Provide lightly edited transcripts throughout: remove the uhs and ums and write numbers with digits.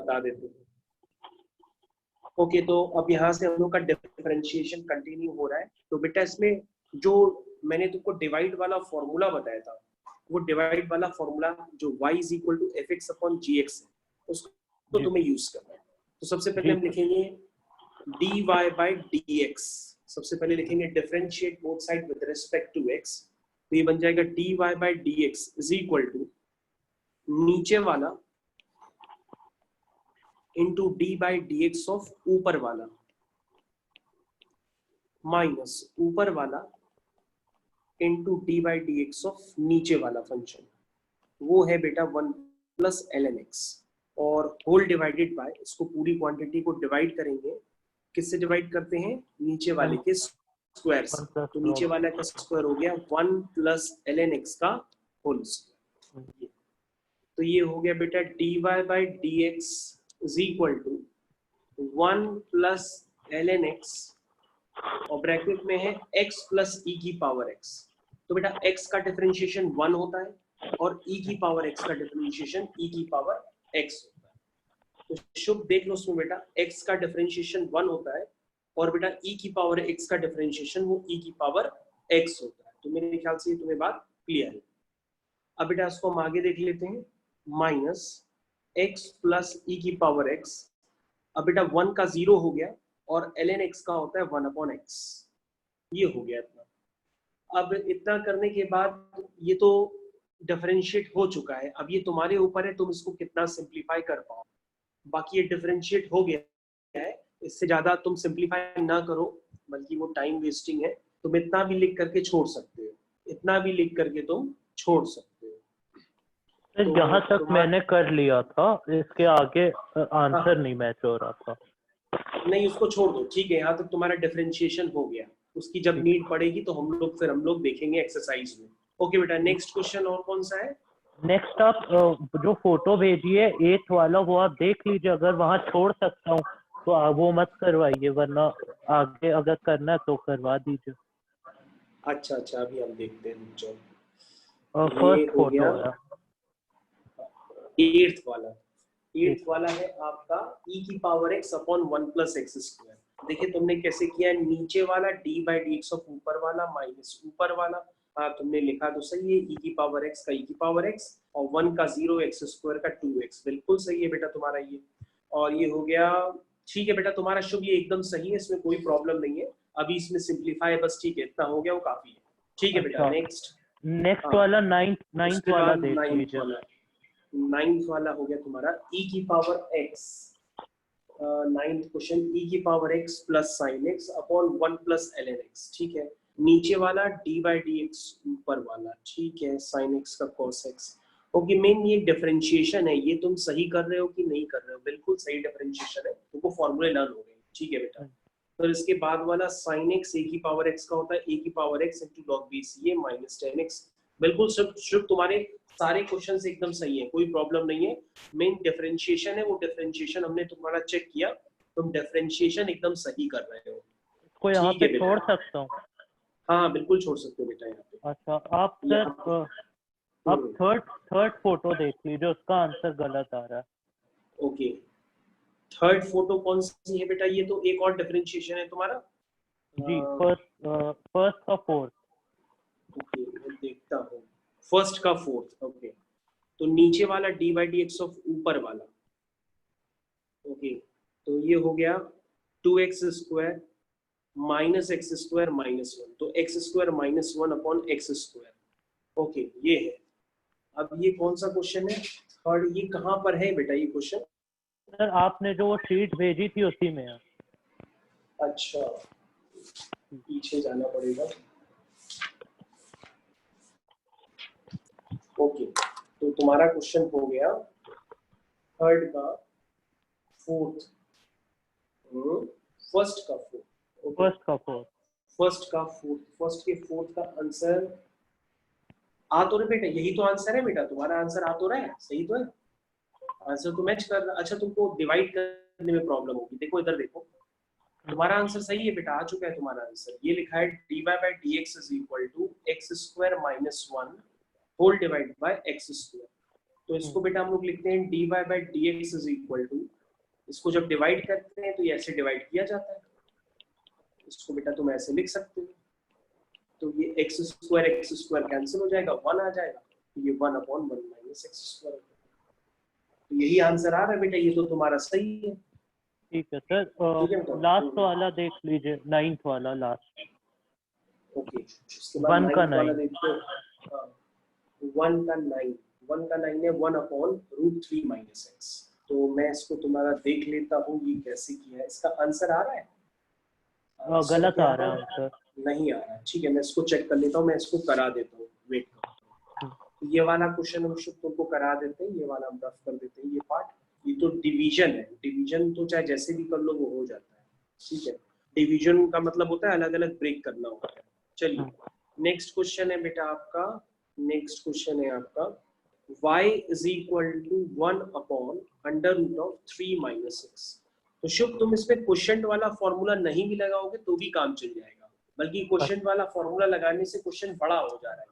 बता देते हैं। ओके, तो अब यहाँ से हम लोग का डिफरेंशिएशन कंटिन्यू हो रहा है। तो बेटा इसमें जो मैंने तुमको डिवाइड वाला फॉर्मूला बताया था, वो डिवाइड वाला फॉर्मूला जो y is equal to F X upon G X है, उसको तुम्हें यूज करना है। तो सबसे पहले हम लिखेंगे dy बाई dx। सबसे पहले लिखेंगे differentiate both side with respect to x। तो ये बन जाएगा dy by dx is equal to नीचे वाला into D by D x of ऊपर वाला माइनस ऊपर वाला into D by D x of नीचे वाला फंक्शन। वो है बेटा 1 प्लस एल एन एक्स और होल डिवाइडेड बाय, इसको पूरी क्वांटिटी को डिवाइड करेंगे। किससे डिवाइड करते हैं? नीचे वाले के स्क्वायर से। तो नीचे वाला का स्क्वायर हो गया 1 प्लस एल एन एक्स का होल स्क्वायर। तो ये हो गया बेटा d y by D x is equal to 1 plus l n x और ब्रैकेट में है x प्लस ई की पावर x। तो बेटा x का डिफरेंशिएशन 1 होता है और e की पावर x का डिफरेंशिएशन e की पावर x होता है। तो शुभ देख लो उसमें बेटा x का डिफरेंशिएशन 1 होता है और बेटा e की पावर x का डिफरेंशिएशन वो e की पावर x होता है। तो मेरे ख्याल से तुम्हें बात क्लियर है। अब बेटा इसको हम आगे देख लेते हैं, माइनस x प्लस ई की पावर x। अब बेटा 1 का 0 हो गया और ln x का होता है 1 अपॉन x। ये हो गया इतना। अब इतना करने के बाद ये तो डिफरेंशिएट हो चुका है। अब ये तुम्हारे ऊपर है तुम इसको कितना सिंप्लीफाई कर पाओ। बाकी ये डिफरेंशिएट हो गया है, इससे ज्यादा तुम सिंप्लीफाई ना करो, बल्कि वो टाइम वेस्टिंग है। तुम इतना भी लिख करके छोड़ सकते हो, इतना भी लिख करके तुम छोड़ सकते हो। तो जहाँ तक मैंने कर लिया था, इसके आगे आंसर नहीं मैच हो रहा था। नहीं, उसको छोड़ दो, ठीक है। यहाँ तक तुम्हारा डिफरेंशिएशन हो गया। उसकी जब नीड पड़ेगी तो हम लोग देखेंगे एक्सरसाइज में। ओके बेटा, नेक्स्ट क्वेश्चन और कौन सा है? नेक्स्ट आप जो फोटो भेजी है 8th वाला, वो आप देख लीजिए। अगर वहाँ छोड़ सकता हूँ तो वो मत करवाइए, वरना आगे अगर करना है तो करवा दीजिए। अच्छा, अभी हम देखते हैं। जो फर्स्ट फोटो है 8th वाला है आपका e की power x upon 1 plus x square. देखिए तुमने कैसे किया, नीचे वाला d by D x of ऊपर वाला माइनस ऊपर वाला। हाँ, तुमने लिखा तो सही है, e की पावर x का e की पावर x और 1 का 0 एक्स स्क्वायर का 2x। बिल्कुल सही है बेटा तुम्हारा ये। और ये हो गया, ठीक है बेटा तुम्हारा शुभ, ये एकदम सही है, इसमें कोई प्रॉब्लम नहीं है। अभी इसमें सिंप्लीफाई बस, ठीक है, इतना हो गया वो काफी है। ठीक है बेटा, नेक्स्ट वाला 9th वाला देख लीजिए। 9th वाला हो गया तुम्हारा e की power x। 9th question, e की power x plus sine x upon 1 plus l n x. ठीक है, नीचे वाला d बाई डी एक्स ऊपर वाला, ठीक है, साइन x का कॉस x। ओके, मेन ये डिफरेंशिएशन है, ये तुम सही कर रहे हो कि नहीं कर रहे हो? बिल्कुल सही डिफरेंशिएशन है, तुमको फॉर्मूले लर्न हो गए। ठीक है बेटा, तो इसके बाद वाला साइन x a की पावर x का होता है a की power x into log B C A minus 10x। बिल्कुल शुभ तुम्हारे सारे क्वेश्चंस एकदम सही है, कोई प्रॉब्लम नहीं है। मेन डिफरेंशिएशन है, वो डिफरेंशिएशन हमने तुम्हारा चेक किया, तुम डिफरेंशिएशन एकदम सही कर रहे हो। इसको यहाँ पे छोड़ सकता हूँ? हाँ बिल्कुल छोड़ सकते हो बेटा यहाँ पे। अच्छा, आप सर आप थर्ड फोटो देख लीजिए, उसका आंसर गलत आ रहा है। ओके, थर्ड फोटो कौन सी है बेटा? ये तो एक और डिफरेंशिएशन है तुम्हारा जी, फर्स्ट का फोर्थ। ओके, मैं देखता हूँ फर्स्ट का फोर्थ। ओके, तो नीचे वाला D by D x of ऊपर वाला। ओके, तो ये हो गया 2x square minus x square minus 1। तो x square minus 1 upon x square. Okay, ये है। अब ये कौन सा क्वेश्चन है? थर्ड। ये कहाँ पर है बेटा ये क्वेश्चन? सर आपने जो वो शीट भेजी थी उसी में है। अच्छा, पीछे जाना पड़ेगा। ओके, तो तुम्हारा क्वेश्चन हो गया थर्ड का फोर्थ, फर्स्ट का फोर्थ। फर्स्ट के फोर्थ का आंसर आ तो रहा बेटा, यही तो आंसर है बेटा तुम्हारा। आंसर आ तो रहा है, सही तो है, आंसर तो मैच कर रहा। अच्छा, तुमको डिवाइड करने में प्रॉब्लम होगी। देखो इधर देखो, तुम्हारा आंसर सही है बेटा, आ चुका है तुम्हारा आंसर। ये लिखा है dy by D x is equal to x square minus 1 whole divide by x square. तो इसको बेटा हम लोग लिखते हैं dy by dx is equal to, इसको जब डिवाइड करते हैं तो ये ऐसे डिवाइड किया जाता है, इसको बेटा तुम ऐसे लिख सकते हो, तो ये x स्क्वायर कैंसिल हो जाएगा, 1 आ जाएगा, तो ये 1 अपॉन 1 माइनस एक्स स्क्वायर। तो यही आंसर आ रहा है बेटा, ये तो तुम्हारा सही है। ठीक है सर, ठीक है बेटा, लास्ट वाला देख लीजिए, 9th वाला लास्ट। ओके, उसके बाद 1 का 9th वाला 9। देखते हैं। 1 का 9 है 1 अपॉन रूट 3 माइनस एक्स। तो मैं इसको तुम्हारा देख लेता हूँ ये कैसे किया है, इसका आंसर आ रहा है? गलत आ रहा है आंसर। नहीं आ रहा है, ठीक है मैं इसको चेक कर लेता हूँ, मैं इसको करा देता हूँ, वेट करो। तो ये वाला क्वेश्चन हम शुभ तुमको करा देते हैं, ये वाला हम रफ कर देते हैं, ये पार्ट, ये तो डिवीजन है, डिवीजन तो चाहे जैसे भी कर लो वो हो जाता है, ठीक है। डिवीजन का मतलब होता है अलग अलग ब्रेक करना होता है। चलिए नेक्स्ट क्वेश्चन है बेटा आपका, नेक्स्ट क्वेश्चन है आपका y is equal to 1 upon under root of 3 minus x. तो शुभ तुम इसमें क्वेश्चन वाला फॉर्मूला नहीं भी लगाओगे तो भी काम चल जाएगा, बल्कि क्वेश्चन वाला फॉर्मूला लगाने से क्वेश्चन बड़ा हो जा रहा है।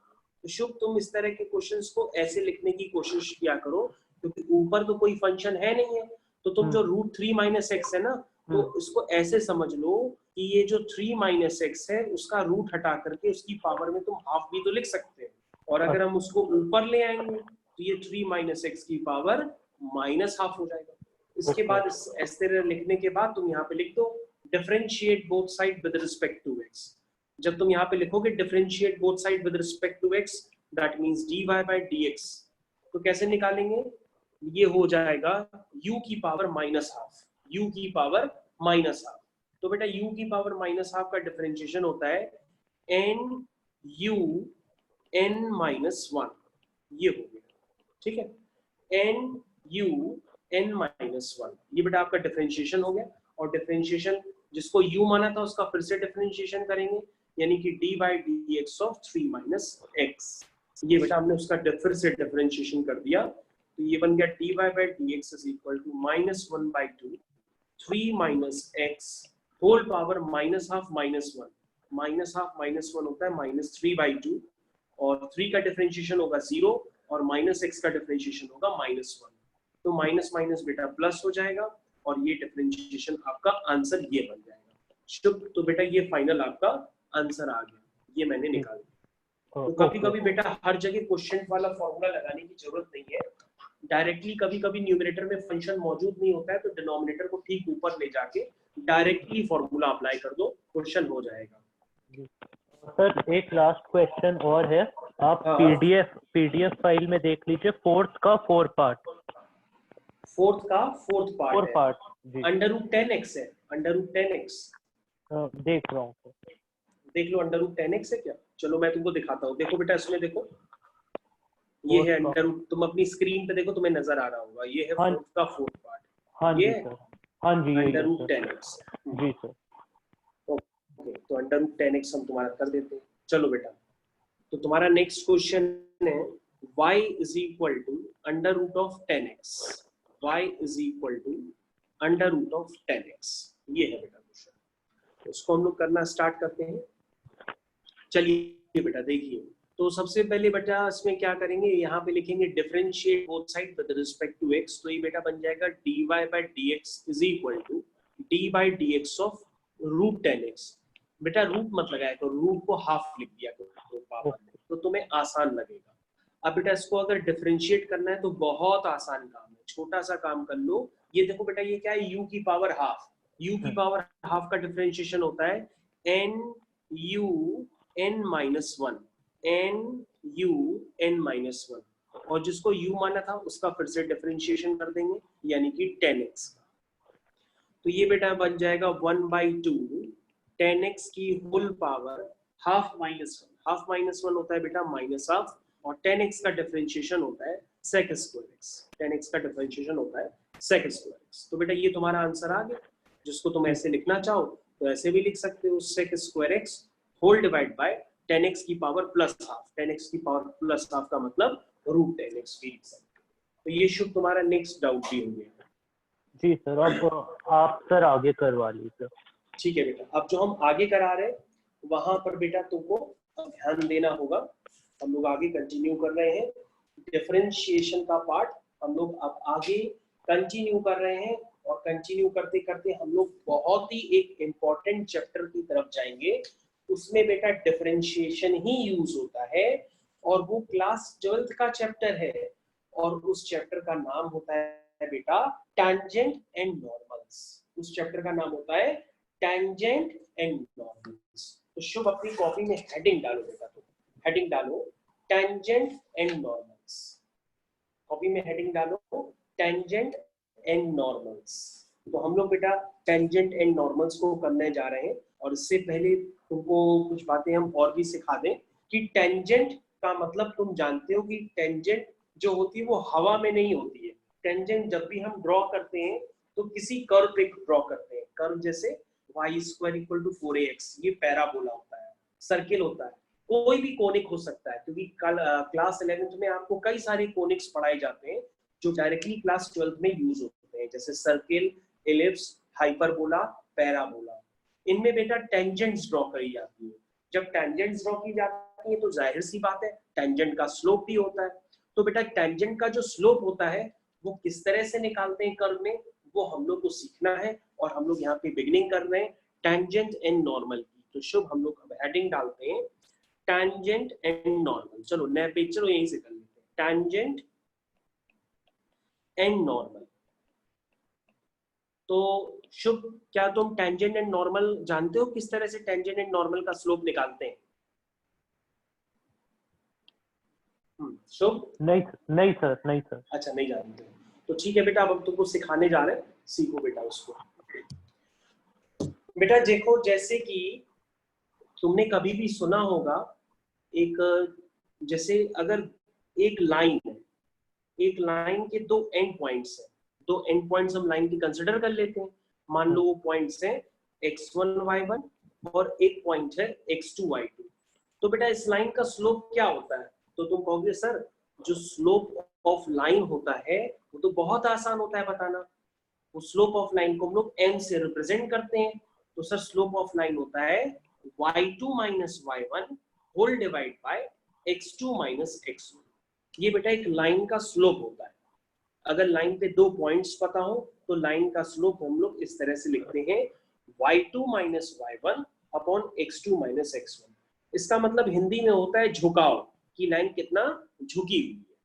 तो शुभ तुम इस तरह के क्वेश्चंस को ऐसे लिखने की कोशिश किया करो, क्योंकि ऊपर तो कोई फंक्शन है नहीं है, तो तुम जो रूट 3 माइनस एक्स है ना, तो इसको ऐसे समझ लो कि ये जो 3 माइनस एक्स है उसका रूट हटा करके उसकी पावर में तुम हाफ भी तो लिख सकते हो, और अगर हम उसको ऊपर ले आएंगे तो ये 3 माइनस एक्स की पावर माइनस हाफ हो जाएगा। इसके बाद इस तरह लिखने के बाद तुम यहाँ पे लिख दो differentiate both side with respect to x. जब तुम यहाँ पे लिखोगे differentiate both side with respect to x, that means dy by dx, तो कैसे निकालेंगे? ये हो जाएगा u की पावर माइनस हाफ, u की पावर माइनस हाफ। तो बेटा u की पावर माइनस हाफ का डिफरेंशिएशन होता है n u n माइनस 1, ये हो गया, ठीक है, n u n माइनस 1, ये बेटा आपका डिफरेंशिएशन हो गया। और डिफरेंशिएशन जिसको u माना था उसका फिर से डिफरेंशिएशन करेंगे, यानी कि d by dx of 3 minus x, ये बेटा हमने उसका फिर से डिफरेंशिएशन कर दिया, तो ये बन गया dy by dx is equal to minus 1 by 2 3 minus x whole power minus half minus 1, minus half minus 1 होता है माइनस 3 बाई 2, और 3 का डिफरेंशिएशन होगा 0 और माइनस एक्स का डिफरेंशिएशन होगा माइनस 1, तो माइनस माइनस बेटा प्लस हो जाएगा और ये डिफरेंशिएशन आपका आंसर ये बन जाएगा। शुभ, तो बेटा ये फाइनल आपका आंसर आ गया, ये मैंने निकाल दिया। तो कभी कभी बेटा हर जगह क्वेश्चन वाला फॉर्मूला लगाने की जरूरत नहीं है, डायरेक्टली कभी कभी न्यूमरेटर में फंक्शन मौजूद नहीं होता है तो डिनोमिनेटर को ठीक ऊपर ले जाके डायरेक्टली फॉर्मूला अप्लाई कर दो, क्वेश्चन हो जाएगा। सर एक लास्ट क्वेश्चन और है, आप पीडीएफ फाइल में देख लीजिए, फोर्थ का फोर्थ पार्ट जी, अंडर रूट 10x है, अंडर रूट 10x देख रहा हूँ सर, देख लो अंडर रूट 10x है क्या? चलो मैं तुमको दिखाता हूँ, देखो बेटा इसमें देखो, ये है अंडर रूट, तुम अपनी स्क्रीन पे देखो तुम्हें नजर आ रहा होगा, ये है फोर्थ का फोर्थ पार्ट, हाँ जी सर, हाँ जी अंडर रूट 10x जी सर। ओके, तो अंडर रूट 10x हम तुम्हारा कर देते हैं। चलो बेटा, तो तुम्हारा नेक्स्ट क्वेश्चन है y is equal to under root of 10x, y is equal to under root of 10x, ये है बेटा क्वेश्चन, उसको हम लोग करना स्टार्ट करते हैं। चलिए बेटा देखिए, तो सबसे पहले बेटा इसमें क्या करेंगे, यहाँ पे लिखेंगे differentiate both side with respect to x, तो ये बेटा बन जाएगा dy by dx is equal to d by dx of root 10x। बेटा रूट मत लगाया तो रूट को हाफ लिख दिया करो पावर में, तो तुम्हें आसान लगेगा। अब बेटा इसको अगर डिफरेंशिएट करना है तो बहुत आसान काम है, छोटा सा काम कर लो। ये देखो बेटा ये क्या है, u की पावर हाफ, u की पावर हाफ का डिफरेंशिएशन होता है n u n minus 1, n u n minus 1, और जिसको u माना था उसका फिर से डिफरेंशिएशन कर देंगे, यानी कि 10x का। तो ये बेटा बन जाएगा 1/2 10x की whole power half minus 1, half minus 1 होता है बेटा माइनस हाफ, और 10x का डिफरेंशिएशन होता है sec स्क्वायर x, 10x का डिफरेंशिएशन होता है sec स्क्वायर x। तो बेटा ये तुम्हारा आंसर आ गया, जिसको तुम ऐसे लिखना चाहो तो ऐसे भी लिख सकते हो, sec square x whole divide by 10x की पावर प्लस हाफ, 10x की पावर प्लस हाफ का मतलब रूट 10x भी लिख सकते हो। तो ये शुभ तुम्हारा नेक्स्ट डाउट भी हो गया जी सर। अब आप सर आगे करवा लीजिए। ठीक है बेटा, अब जो हम आगे करा रहे हैं वहां पर बेटा तुमको ध्यान देना होगा, हम लोग आगे कंटिन्यू कर रहे हैं। डिफरेंशिएशन का पार्ट हम लोग अब आगे कंटिन्यू कर रहे हैं, और कंटिन्यू करते करते हम लोग बहुत ही एक इम्पॉर्टेंट चैप्टर की तरफ जाएंगे। उसमें बेटा डिफरेंशिएशन ही यूज होता है, और वो क्लास 12th का चैप्टर है, और उस चैप्टर का नाम होता है बेटा टेंजेंट एंड नॉर्मल्स। उस चैप्टर का नाम होता है टेंजेंट एंड नॉर्मल्स। तो शुभ अपनी कॉपी में हेडिंग डालो बेटा, तो हेडिंग डालो टेंजेंट एंड नॉर्मल्स। कॉपी में हेडिंग डालो टेंजेंट एंड नॉर्मल्स। तो हम लोग बेटा टेंजेंट एंड नॉर्मल्स को करने जा रहे हैं, और इससे पहले तुमको कुछ बातें हम और भी सिखा दें कि टेंजेंट का मतलब तुम जानते हो कि टेंजेंट जो होती है वो हवा में नहीं होती है। टेंजेंट जब भी हम ड्रॉ करते हैं तो किसी कर्व पे ड्रॉ करते हैं। कर्व जैसे y square equal to 4ax, ये पैराबोला होता है, सर्किल होता है, कोई भी कोनिक हो सकता है, क्योंकि कल क्लास 11th में आपको कई सारे कोनिक्स पढ़ाए जाते हैं जो डायरेक्टली क्लास 12th में यूज होते हैं, जैसे सर्किल, एलिप्स, हाइपरबोला, पैराबोला। इनमें बेटा टेंजेंट्स ड्रॉ करी जाती है। जब टेंजेंट्स ड्रॉ की जाती है तो जाहिर सी बात है टेंजेंट का स्लोप भी होता है। तो बेटा टेंजेंट का जो स्लोप होता है वो किस तरह से निकालते हैं कर्व में, वो हम लोग को सीखना है, और हम लोग यहाँ पे बिगिनिंग कर रहे हैं टेंजेंट एंड नॉर्मल की। तो शुभ हम लोग अब हेडिंग डालते हैं टेंजेंट एंड नॉर्मल। चलो नया पेज, चलो यहीं से कर लेते हैं टेंजेंट एंड नॉर्मल। तो शुभ क्या तुम टेंजेंट एंड नॉर्मल जानते हो, किस तरह से टेंजेंट एंड नॉर्मल का स्लोप निकालते हैं? शुभ नहीं नहीं सर, नहीं सर। अच्छा नहीं जानते, तो ठीक है बेटा, अब हम तुमको सिखाने जा रहे हैं, सीखो बेटा उसको। बेटा देखो, जैसे कि तुमने कभी भी सुना होगा एक, जैसे अगर एक लाइन है, एक लाइन के दो एंड पॉइंट्स है, दो एंड पॉइंट्स हम लाइन की कंसिडर कर लेते हैं। मान लो वो पॉइंट्स है x1 y1 और एक पॉइंट है x2 y2। तो बेटा इस लाइन का स्लोप क्या होता है? तो तुम कहोगे सर जो स्लोप ऑफ लाइन होता है वो तो बहुत आसान होता है बताना। वो स्लोप ऑफ लाइन को हम लोग n से रिप्रेजेंट करते हैं। तो सर स्लोप ऑफ लाइन होता है y2 minus y1 whole divide by x2 minus x1। ये बेटा एक लाइन का स्लोप होता है। अगर लाइन पे दो पॉइंट्स पता हो तो लाइन का स्लोप हम लोग इस तरह से लिखते हैं y2 minus y1 upon x2 minus x1। इसका मतलब हिंदी में होता है झुकाव, कि लाइन कितना झुकी हुई है।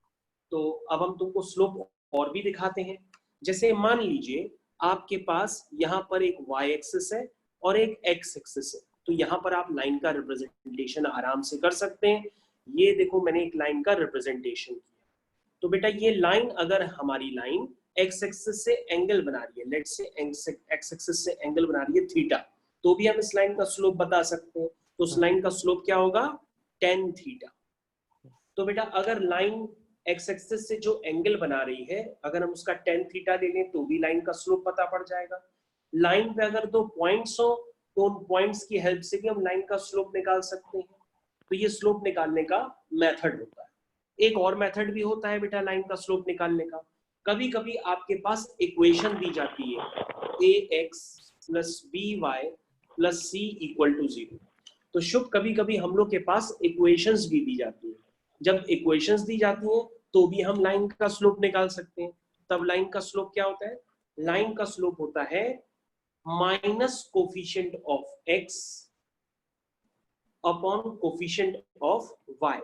तो अब हम तुमको स्लोप और भी दिखाते हैं। जैसे मान लीजिए आपके पास यहाँ पर एक y एक्सिस है और एक x एक्सिस है, तो यहाँ पर आप लाइन का रिप्रेजेंटेशन आराम से कर सकते हैं। ये देखो मैंने एक लाइन का रिप्रेजेंटेशन किया। तो बेटा ये लाइन, अगर हमारी लाइन x एक्सिस से एंगल बना रही है, लेट्स से x एक्सिस से एंगल बना रही है थीटा, तो भी हम इस लाइन का स्लोप बता सकते हैं। तो उस लाइन का स्लोप क्या होगा? tan theta. तो बेटा अगर लाइन x एक्सिस से जो एंगल बना रही है, अगर हम उसका tan थीटा ले लें तो भी लाइन का स्लोप पता पड़ जाएगा। लाइन पे अगर दो पॉइंट्स हो तो उन पॉइंट्स की हेल्प से भी हम लाइन का स्लोप निकाल सकते हैं। तो ये स्लोप निकालने का मेथड होता है। एक और मेथड भी होता है बेटा लाइन का स्लोप निकालने का। कभी कभी आपके पास इक्वेशन दी जाती है ax plus by plus c equal to 0। तो शुभ कभी कभी हम लोग के पास इक्वेशंस भी दी जाती है। जब इक्वेशंस दी जाती हैं तो भी हम लाइन का स्लोप निकाल सकते हैं। तब लाइन का स्लोप क्या होता है? लाइन का स्लोप होता है minus coefficient of x upon coefficient of y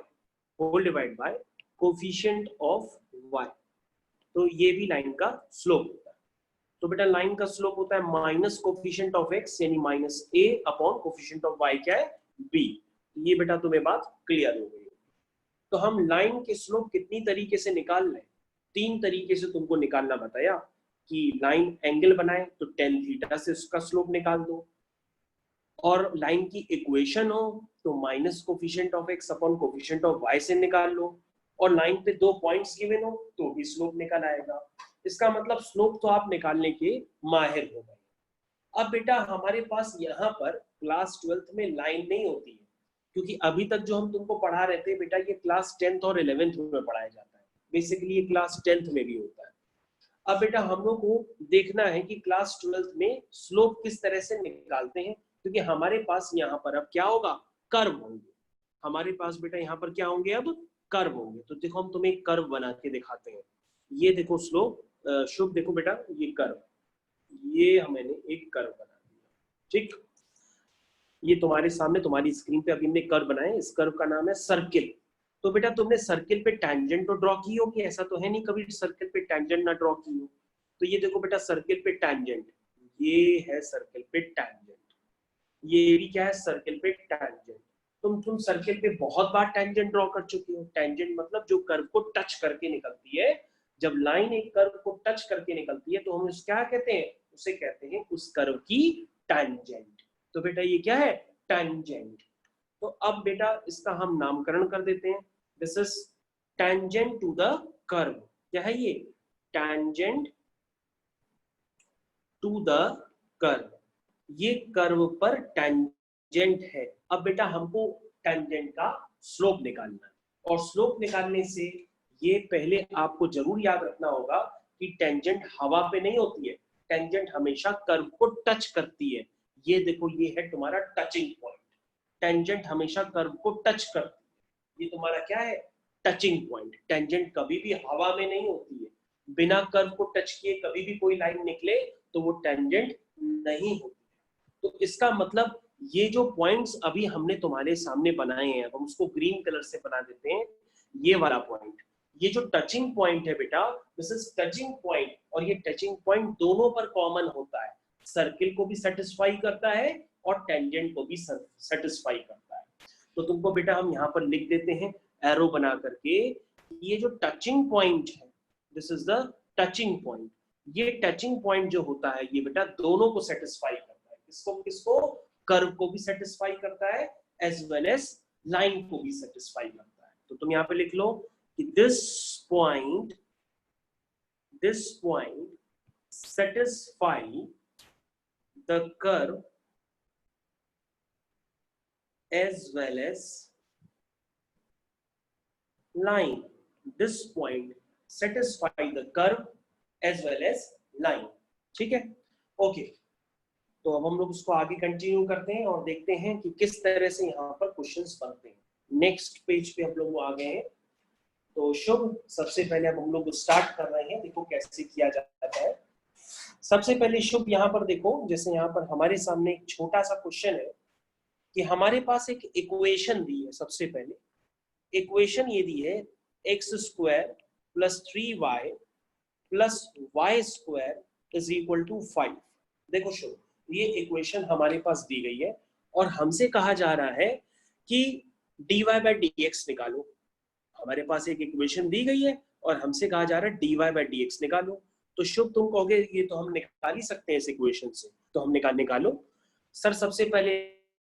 whole divide by coefficient of y। तो ये भी लाइन का स्लोप होता है। तो बेटा लाइन का स्लोप होता है माइनस कोफिशिएंट ऑफ x यानी minus a upon coefficient of y क्या है? b। ये बेटा तुम्हें बात क्लियर हो गई। तो हम लाइन के स्लोप कितनी तरीके से निकाल लें? तीन तरीके से तुमको निकालना बताया कि लाइन एंगल बनाए तो tan थीटा से उसका स्लोप निकाल दो, और लाइन की इक्वेशन हो तो minus coefficient of x upon coefficient of y से निकाल लो, और लाइन पे दो पॉइंट्स गिवन हो तो भी स्लोप निकल आएगा। इसका मतलब स्लोप तो आप निकालने के माहिर हो गए। अब बेटा हमारे पास यहाँ पर क्लास 12th में लाइन नहीं होती है, क्योंकि अभी तक जो हम तुमको पढ़ा रहे थे बेटा ये क्लास 10th और 11th में पढ़ाया जाता है। बेसिकली ये क्लास 10th में भी होता है। अब बेटा हम लोग को देखना है कि क्लास 12th में स्लोप किस तरह से निकालते हैं, क्योंकि हमारे पास यहाँ पर अब क्या होगा? कर्व होंगे। हमारे पास बेटा यहाँ पर क्या होंगे? अब कर्व होंगे। तो देखो हम तुम्हें एक कर्व बना के दिखाते हैं। ये देखो स्लोप, शुभ देखो बेटा ये कर्व, ये मैंने एक कर्व बना दिया, ठीक। ये तुम्हारे सामने तुम्हारी स्क्रीन पे अभी हमने कर्व बनाया है, इस कर्व का नाम है सर्किल। तो बेटा तुमने सर्किल पे टैंजेंट तो ड्रॉ की होगी, ऐसा तो है नहीं कभी सर्किल पे टैंजेंट ना ड्रॉ की हो। तो ये देखो बेटा सर्किल पे टैंजेंट, ये है सर्किल पे टैंजेंट, ये भी क्या है सर्किल पे टैंजेंट। तुम सर्किल पे बहुत बार टैंजेंट ड्रॉ कर चुके हो। टैंजेंट मतलब जो कर्व को टच करके निकलती है। जब लाइन एक कर्व को टच करके निकलती है तो हम उसे क्या कहते हैं, उसे कहते हैं उस कर्व की टैंजेंट। तो बेटा ये क्या है, टैंजेंट। तो अब बेटा इसका हम नामकरण कर देते हैं, this is tangent to the curve. क्या है ये, टैंजेंट टू द कर्व, ये कर्व पर टैंजेंट है। अब बेटा हमको टैंजेंट का स्लोप निकालना है, और स्लोप निकालने से ये पहले आपको जरूर याद रखना होगा कि टैंजेंट हवा पे नहीं होती है, टैंजेंट हमेशा कर्व को टच करती है। ये देखो ये है तुम्हारा टचिंग पॉइंट, टैंजेंट हमेशा कर्व को टच करती है, ये तुम्हारा क्या है, टचिंग पॉइंट। टैंजेंट कभी भी हवा में नहीं होती है, बिना कर्व को टच किए कभी भी कोई लाइन निकले तो वो टैंजेंट नहीं होती। तो इसका मतलब ये जो पॉइंट्स अभी हमने तुम्हारे सामने बनाए हैं, हम उसको ग्रीन कलर से बना देते हैं। ये वाला पॉइंट, ये जो टचिंग पॉइंट है बेटा, दिस इज टचिंग पॉइंट, और ये टचिंग पॉइंट दोनों पर कॉमन होता है, सर्किल को भी सेटिस्फाई करता है और टेंजेंट को भी सेटिस्फाई करता है। तो तुमको बेटा हम यहाँ पर लिख देते हैं एरो बना करके, ये जो टचिंग पॉइंट है this is the touching point. ये टचिंग पॉइंट जो होता है ये बेटा दोनों को सेटिस्फाई करता है, किसको किसको, कर्व को भी सेटिस्फाई करता है एज वेल एज लाइन को भी सेटिस्फाई करता है। तो तुम यहाँ पे लिख लो कि this point satisfy the curve as well as line. This point satisfy the curve as well as line. ठीक है, ओके। तो अब हम लोग उसको आगे कंटिन्यू करते हैं और देखते हैं कि किस तरह से यहाँ पर क्वेश्चंस बनते हैं। नेक्स्ट पेज पे हम लोग आ गए हैं। तो शुभ, सबसे पहले अब हम लोग स्टार्ट कर रहे हैं, देखो कैसे किया जाता है। सबसे पहले शुभ यहाँ पर देखो, जैसे यहाँ पर हमारे सामने एक छोटा सा क्वेश्चन है कि हमारे पास एक इक्वेशन दी है। सबसे पहले इक्वेशन ये दी है x square plus 3y plus y square is equal to 5। देखो शुभ, ये इक्वेशन हमारे पास दी गई है और हमसे कहा जा रहा है कि dy बाई डी एक्स निकालो। हमारे पास एक इक्वेशन दी गई है और हमसे कहा जा रहा है dy बाई डी एक्स निकालो। तो शुभ तुम कहोगे ये तो हम निकाल ही सकते हैं इस इक्वेशन से, तो हम निकालो। सर सबसे पहले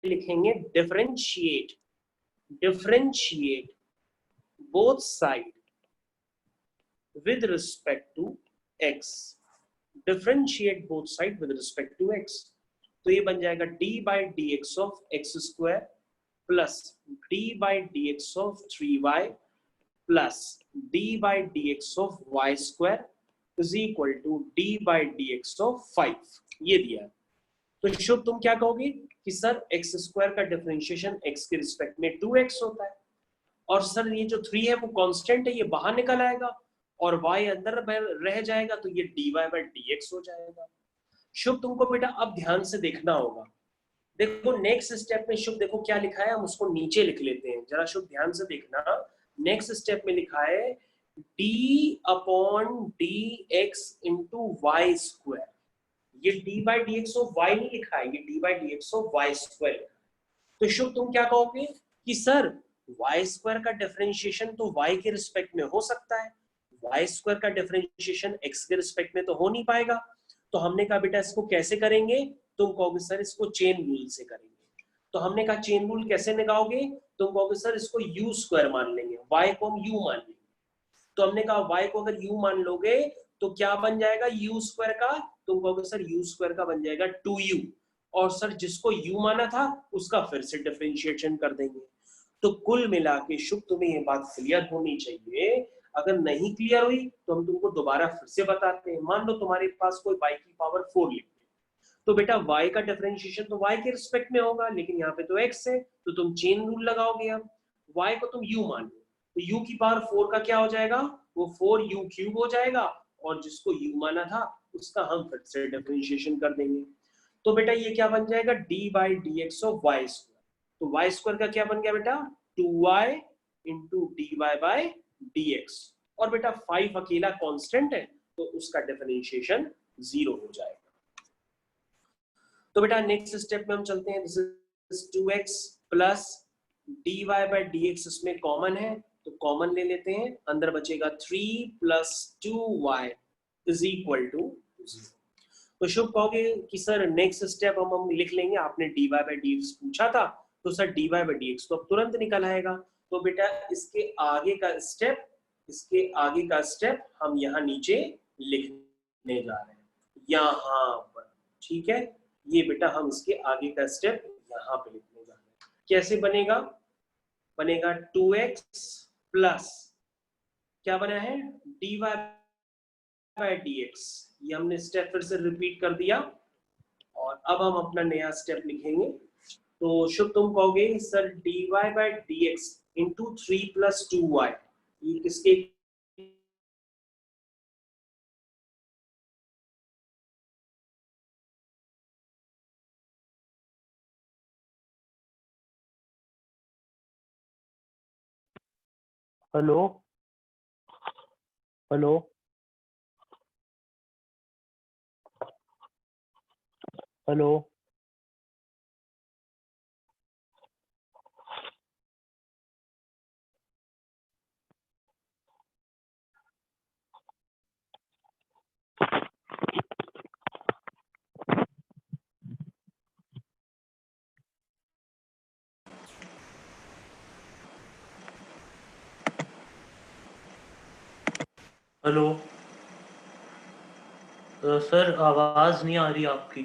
लिखेंगे differentiate both side with respect to x। Differentiate both side with respect to x, तो ये बन जाएगा d by D x of x square plus d by D x of 3y plus d by D x of y square is equal to d by D x of 5। ये दिया है। तो शुभ तुम क्या कहोगे कि सर एक्स स्क्वायर का differentiation x के रिस्पेक्ट में 2x होता है, और सर ये जो 3 है वो कांस्टेंट है, ये बाहर निकल आएगा और y अंदर रह जाएगा, तो ये dy बाई dx हो जाएगा। शुभ तुमको बेटा अब ध्यान से देखना होगा। देखो नेक्स्ट स्टेप में शुभ देखो क्या लिखा है, हम उसको नीचे लिख लेते हैं, जरा शुभ ध्यान से देखना। नेक्स्ट स्टेप में लिखा है d upon dx into y square. ये d by D x of y नहीं लिखा है, ये d by D x of y square. तो शुभ तुम क्या कहोगे कि सर वाई स्क्वायर का डिफरेंशिएशन तो y के रिस्पेक्ट में हो सकता है, वाई स्क्वायर का डिफरेंशिएशन x के रिस्पेक्ट में तो हो नहीं पाएगा। तो हमने कहा बेटा इसको कैसे करेंगे, तुम कहोगे सर इसको चेन रूल से करेंगे। तो हमने कहा चेन रूल कैसे लगाओगे, तुम कहोगे सर इसको u स्क्वायर मान लेंगे, y को हम u मान लेंगे। तो हमने कहा y को अगर u मान लोगे तो क्या बन जाएगा u स्क्वायर का, तुम कहोगे सर u स्क्वायर का बन जाएगा 2u, और सर जिसको u माना था उसका फिर से डिफरेंशिएशन कर देंगे। तो कुल मिला के शुभ तुम्हें ये बात क्लियर होनी चाहिए। अगर नहीं क्लियर हुई तो हम तुमको दोबारा फिर से बताते हैं। मान लो तुम्हारे पास कोई y की पावर 4 लिख दे, तो बेटा y का डिफरेंशिएशन तो y के रिस्पेक्ट में होगा, लेकिन यहाँ पे तो x है, तो तुम चेन रूल लगाओगे। अब y को तुम u मान लो, तो u की पावर 4 का क्या हो जाएगा, वो 4u क्यूब हो जाएगा, और जिसको u माना था उसका हम फिर से डिफरेंशिएशन कर देंगे। तो बेटा ये क्या बन जाएगा, d by D x of y square. तो वाई स्क्वायर का क्या बन गया बेटा, 2y into d y by D x, और बेटा 5 अकेला कांस्टेंट है तो उसका डिफरेंशिएशन 0 हो जाएगा। तो बेटा नेक्स्ट स्टेप में हम चलते हैं, this is 2x plus dy by D x, इसमें कॉमन है तो कॉमन ले लेते हैं, अंदर बचेगा 3 plus 2y is equal to 0। तो शुभ कहोगे कि सर नेक्स्ट स्टेप हम लिख लेंगे, आपने dy बाई डी एक्स पूछा था तो sir dy by D x तो अब तुरंत निकल आएगा। तो बेटा इसके आगे का स्टेप हम यहाँ नीचे लिखने जा रहे हैं, यहाँ पर, ठीक है। ये बेटा हम इसके आगे का स्टेप यहाँ पे लिखने जा रहे हैं। कैसे बनेगा, बनेगा 2x प्लस क्या बना है, dy बाई डी एक्स, ये हमने स्टेप फिर से रिपीट कर दिया, और अब हम अपना नया स्टेप लिखेंगे। तो शुभ तुम कहोगे sir dy by D x into 3 plus 2y, ये किसके, hello hello hello hello sir आवाज नहीं आ रही आपकी।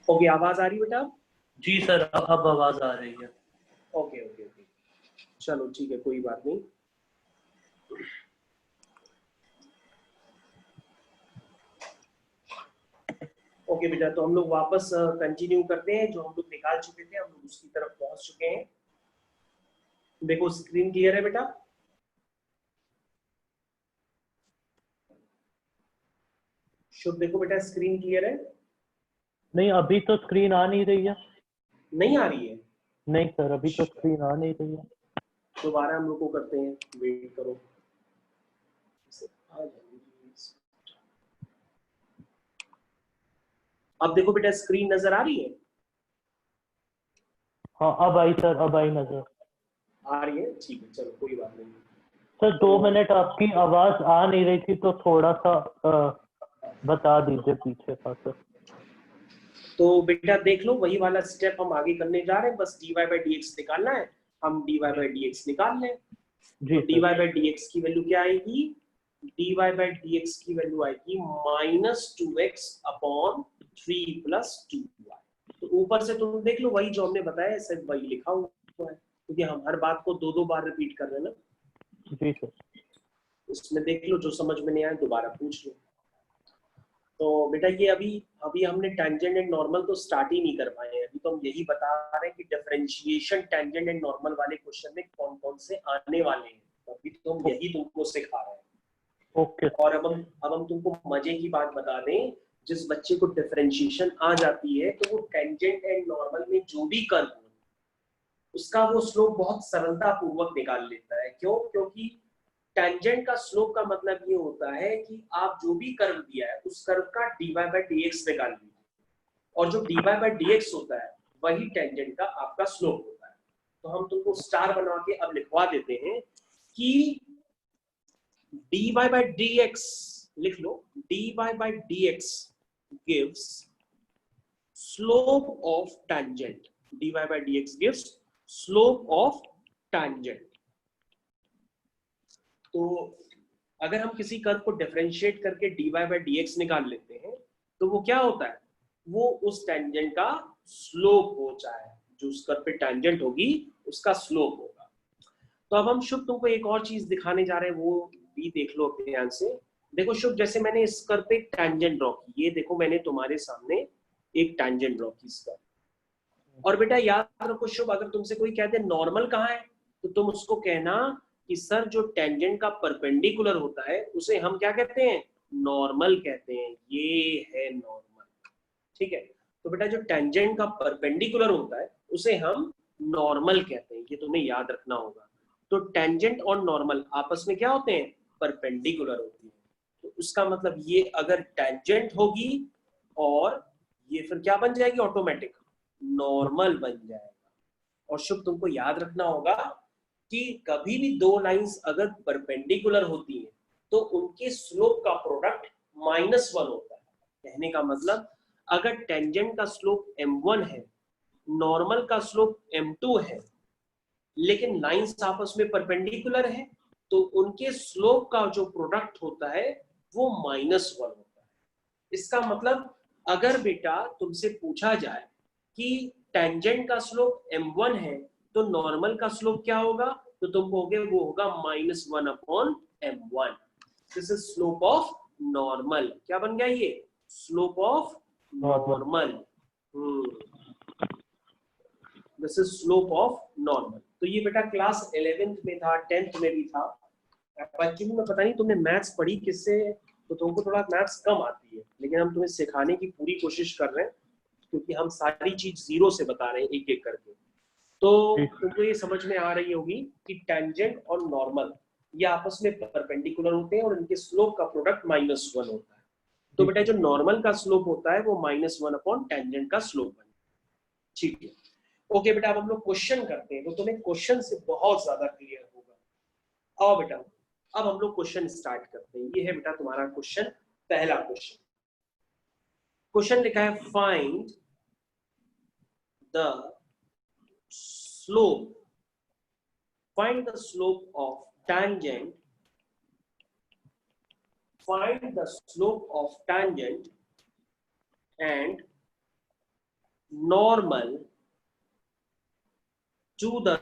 ओके आवाज आ रही बेटा, जी सर अब आवाज आ रही है। ओके ओके ओके, चलो ठीक है कोई बात नहीं। ओके बेटा, तो हम लोग वापस कंटिन्यू करते हैं, जो हम लोग निकाल चुके थे हम लोग उसकी तरफ पहुंच चुके हैं। देखो स्क्रीन क्लियर है बेटा, शुभ देखो बेटा स्क्रीन क्लियर है, नहीं अभी तो स्क्रीन आ नहीं रही है। नहीं आ रही है, नहीं सर अभी तो स्क्रीन आ नहीं रही है। दोबारा हम लोग को करते हैं, वेट करो, अब देखो बेटा स्क्रीन नजर आ रही है, हाँ अब आई सर, अब आई नजर। आ रही है, ठीक है चलो कोई बात नहीं। सर 2 मिनट आपकी आवाज आ नहीं रही थी तो थोड़ा सा बता दीजिए पीछे का सर। तो बेटा देख लो वही वाला स्टेप हम आगे करने जा रहे हैं, बस dy बाई डी एक्स निकालना है, हम dy बाई डी एक्स निकाल लें। जी dy बाई डी एक्स की वैल्यू क्या आएगी, dy बाई डी एक्स की वैल्यू आएगी -2x अपॉन 3 प्लस 2y। तो ऊपर से तुम देख लो वही जो हमने बताया सिर्फ वही लिखा हुआ है, क्योंकि हम हर बात को दो बार रिपीट कर रहे हैं ना। जी सर। इसमें देख लो जो समझ में नहीं आया दोबारा पूछ लो। तो बेटा ये अभी हमने टेंजेंट एंड नॉर्मल तो स्टार्ट ही नहीं कर पाए हैं, अभी तो हम यही बता रहे हैं कि डिफरेंशिएशन टेंजेंट एंड नॉर्मल वाले क्वेश्चन में कौन कौन से आने वाले हैं, अभी तो हम यही तुमको सिखा रहे हैं। ओके। और अब हम तुमको मजे की बात बता दें, जिस बच्चे को डिफरेंशिएशन आ जाती है तो वो टेंजेंट एंड नॉर्मल में जो भी कर्व हो उसका वो स्लोप बहुत सरलता पूर्वक निकाल लेता है। क्यों? क्योंकि टेंजेंट का स्लोप का मतलब ये होता है कि आप जो भी कर्व दिया है उस कर्व का dy बाई डी एक्स निकाल लीजिए, और जो dy बाई डी एक्स होता है वही टेंजेंट का आपका स्लोप होता है। तो हम तुमको स्टार बना के अब लिखवा देते हैं कि dy बाई डी एक्स, लिख लो dy by D x gives slope of tangent, dy by dx gives slope of tangent। तो अगर हम किसी कर्व को डिफरेंशिएट करके dy by dx निकाल लेते हैं तो वो क्या होता है, वो उस टेंजेंट का स्लोप हो जाए, जो उस कर्व पे टेंजेंट होगी उसका स्लोप होगा। तो अब हम शुभ तुमको एक और चीज दिखाने जा रहे हैं, वो भी देख लो अपने ध्यान से। देखो शुभ, जैसे मैंने इस कर्व पे एक टैंजेंट ड्रॉ की, ये देखो मैंने तुम्हारे सामने एक टैंजेंट ड्रॉ की इसका। और बेटा याद रखो शुभ, अगर तुमसे कोई कहते नॉर्मल कहाँ है, तो तुम उसको कहना कि सर जो टेंजेंट का परपेंडिकुलर होता है उसे हम क्या कहते हैं, नॉर्मल कहते हैं, ये है नॉर्मल। ठीक है, तो बेटा जो टेंजेंट का परपेंडिकुलर होता है उसे हम नॉर्मल कहते हैं, ये तुम्हें याद रखना होगा। तो टेंजेंट और नॉर्मल आपस में क्या होते हैं, परपेंडिकुलर होती है। तो उसका मतलब ये अगर टेंजेंट होगी और ये फिर क्या बन जाएगी, ऑटोमेटिक नॉर्मल बन जाएगा। और शुभ तुमको याद रखना होगा कि कभी भी दो लाइंस अगर परपेंडिकुलर होती हैं तो उनके स्लोप का प्रोडक्ट -1 होता है। कहने का मतलब अगर टेंजेंट का स्लोप m1 है, नॉर्मल का स्लोप m2 है, लेकिन लाइंस आपस में परपेंडिकुलर है, तो उनके स्लोप का जो प्रोडक्ट होता है वो -1 होता है। इसका मतलब अगर बेटा तुमसे पूछा जाए कि टेंजेंट का स्लोप m1 है तो नॉर्मल का स्लोप क्या होगा, तो तुम कहोगे वो होगा -1/m1। This is slope of normal. क्या बन गया ये, slope of normal. This is slope of normal. तो ये बेटा क्लास 11th में था, 10th में भी था। एक्चुअली मैं पता नहीं तुमने मैथ्स पढ़ी किससे, तो तुमको थोड़ा मैथ्स कम आती है, लेकिन हम तुम्हें सिखाने की पूरी कोशिश कर रहे हैं, क्योंकि हम सारी चीज जीरो से बता रहे हैं एक एक करके। तो तुमको ये समझ में आ रही होगी कि टेंजेंट और नॉर्मल ये आपस में परपेंडिकुलर होते हैं और इनके स्लोप का प्रोडक्ट -1 होता है। तो बेटा जो नॉर्मल का स्लोप होता है वो -1/टेंजेंट का स्लोप है। ठीक है, ओके बेटा, अब हम लोग क्वेश्चन करते हैं, तो तुम्हें क्वेश्चन से बहुत ज्यादा क्लियर होगा। आओ बेटा, अब हम लोग क्वेश्चन स्टार्ट करते हैं। ये है बेटा तुम्हारा क्वेश्चन, पहला क्वेश्चन। क्वेश्चन लिखा है find the slope, find the slope of tangent, find the slope of tangent and normal to the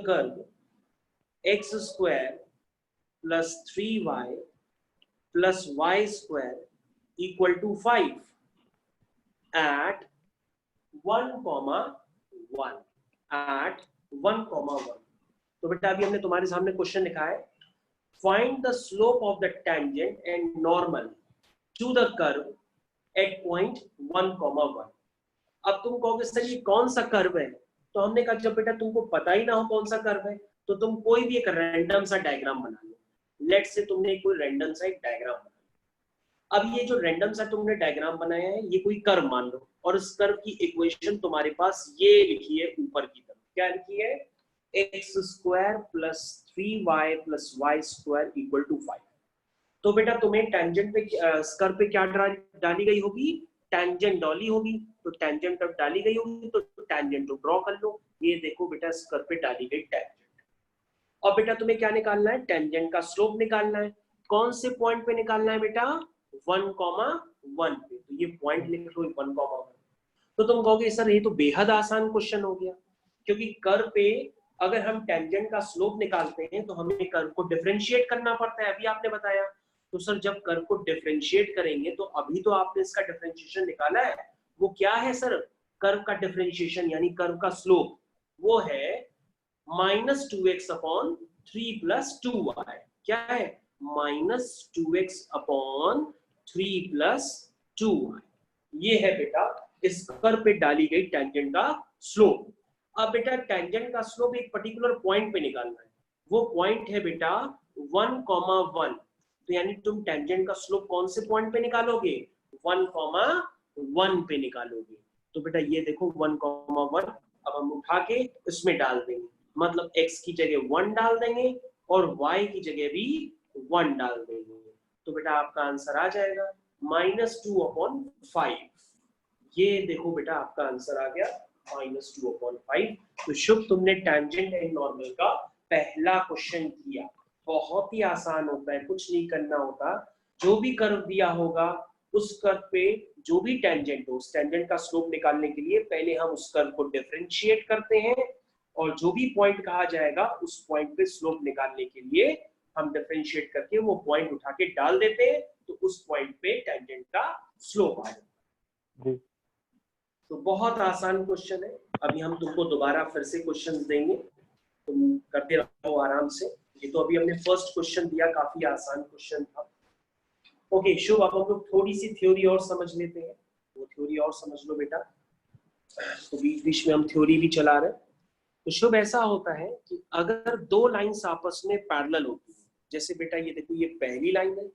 curve x square plus 3y plus y square equal to 5 at 1,1 at 1,1। तो बेटा अभी हमने तुम्हारे सामने question लिखा है, find the slope of the tangent and normal to the curve at point 1,1। अब तुम कहोगे सर ये कौन सा कर्व है, तो हमने कहा जब बेटा तुमको पता ही ना हो कौन सा कर्व है तो तुम कोई भी एक रैंडम सा डायग्राम बना लो। लेट से तुमने कोई रैंडम सा एक डायग्राम बनाया, अब ये जो रैंडम सा तुमने डायग्राम बनाया है ये कोई कर्व मान लो, और इस कर्व की इक्वेशन तुम्हारे पास ये लिखी है ऊपर की तरफ, क्या लिखी है, x² + 3y + y² = 5। तो बेटा तुम्हें टेंजेंट पे कर्व पे क्या डाली गई होगी, टेंजेंट डाली होगी। तो टेंजेंट अब डाली गई होगी तो टेंजेंट को ड्रॉ कर लो। ये देखो बेटा इस कर्व पे डाली गई टेंजेंट। अब बेटा तुम्हें क्या निकालना है, टेंजेंट का स्लोप निकालना है। कौन से पॉइंट पे निकालना है बेटा, 1,1 पे। तो ये पॉइंट लिख लो 1,1। तो तुम कहोगे सर ये तो बेहद आसान क्वेश्चन हो गया, क्योंकि कर्व पे अगर हम टेंजेंट का स्लोप निकालते हैं तो हमें कर्व को डिफरेंशिएट करना पड़ता है, अभी आपने बताया। तो सर जब कर्व को डिफरेंशिएट करेंगे तो अभी तो आपने इसका डिफरेंशिएशन निकाला है, वो क्या है सर, कर्व का डिफरेंशिएशन यानी कर्व का स्लोप वो है -2x/3 + 2y। क्या है, -2x/3 + 2y। ये है बेटा इस कर्व पे डाली गई टेंजेंट का स्लोप। अब बेटा टेंजेंट का स्लोप एक पर्टिकुलर पॉइंट पे निकालना है, वो पॉइंट है बेटा 1,1। तो यानी तुम टेंजेंट का स्लोप कौन से पॉइंट पे निकालोगे, 1,1 पे निकालोगे। तो बेटा ये देखो 1,1, अब हम उठा के इसमें डाल देंगे, मतलब x की जगह 1 डाल देंगे और y की जगह भी 1 डाल देंगे। तो बेटा आपका आंसर आ जाएगा -2/5। ये देखो बेटा आपका आंसर आ गया -2/5। तो शुभ तुमने टेंजेंट एंड नॉर्मल का पहला क्वेश्चन किया। बहुत ही आसान होता है, कुछ नहीं करना होता। जो भी कर्व दिया होगा उस कर्व पे जो भी टेंजेंट हो, उस टेंजेंट का स्लोप निकालने के लिए पहले हम उस कर्व को डिफरेंशिएट करते हैं, और जो भी पॉइंट कहा जाएगा उस पॉइंट पे स्लोप निकालने के लिए हम डिफरेंशिएट करके वो पॉइंट उठा के डाल देते हैं, तो उस पॉइंट पे टेंजेंट का स्लोप आ जाता है। तो बहुत आसान क्वेश्चन है। अभी हम तुमको दोबारा फिर से क्वेश्चन देंगे, तुम करते रहो आराम से। ये तो अभी हमने फर्स्ट क्वेश्चन दिया, काफी आसान क्वेश्चन था। ओके शुभ, अब हम लोग थोड़ी सी थ्योरी और समझ लेते हैं। वो थ्योरी और समझ लो बेटा, तो बीच बीच में हम थ्योरी भी चला रहे हैं। तो शुभ, ऐसा होता है कि अगर दो लाइंस आपस में पैरेलल होती है, जैसे बेटा ये देखो, ये पहली लाइन है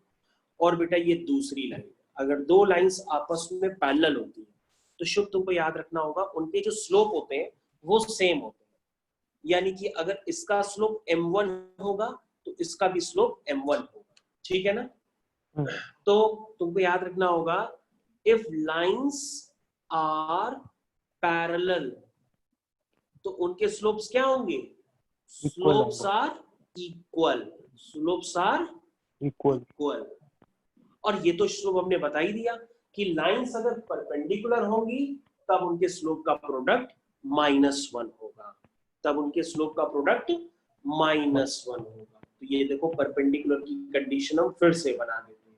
और बेटा ये दूसरी लाइन है। अगर दो लाइंस आपस में पैरेलल होती है तो शुभ तुमको याद रखना होगा, उनके जो स्लोप होते हैं वो सेम होते हैं। यानी कि अगर इसका स्लोप m1 होगा तो इसका भी स्लोप m1 होगा, ठीक है ना। तो तुमको याद रखना होगा, इफ लाइंस आर पैरेलल तो उनके स्लोप्स क्या होंगे, slopes are equal, slopes are equal. और ये तो शुभ हमने बता ही दिया कि लाइंस अगर परपेंडिकुलर होंगी तब उनके स्लोप का प्रोडक्ट -1 होगा, तब उनके स्लोप का प्रोडक्ट -1 होगा। तो ये देखो परपेंडिकुलर की कंडीशन हम फिर से बना देते हैं।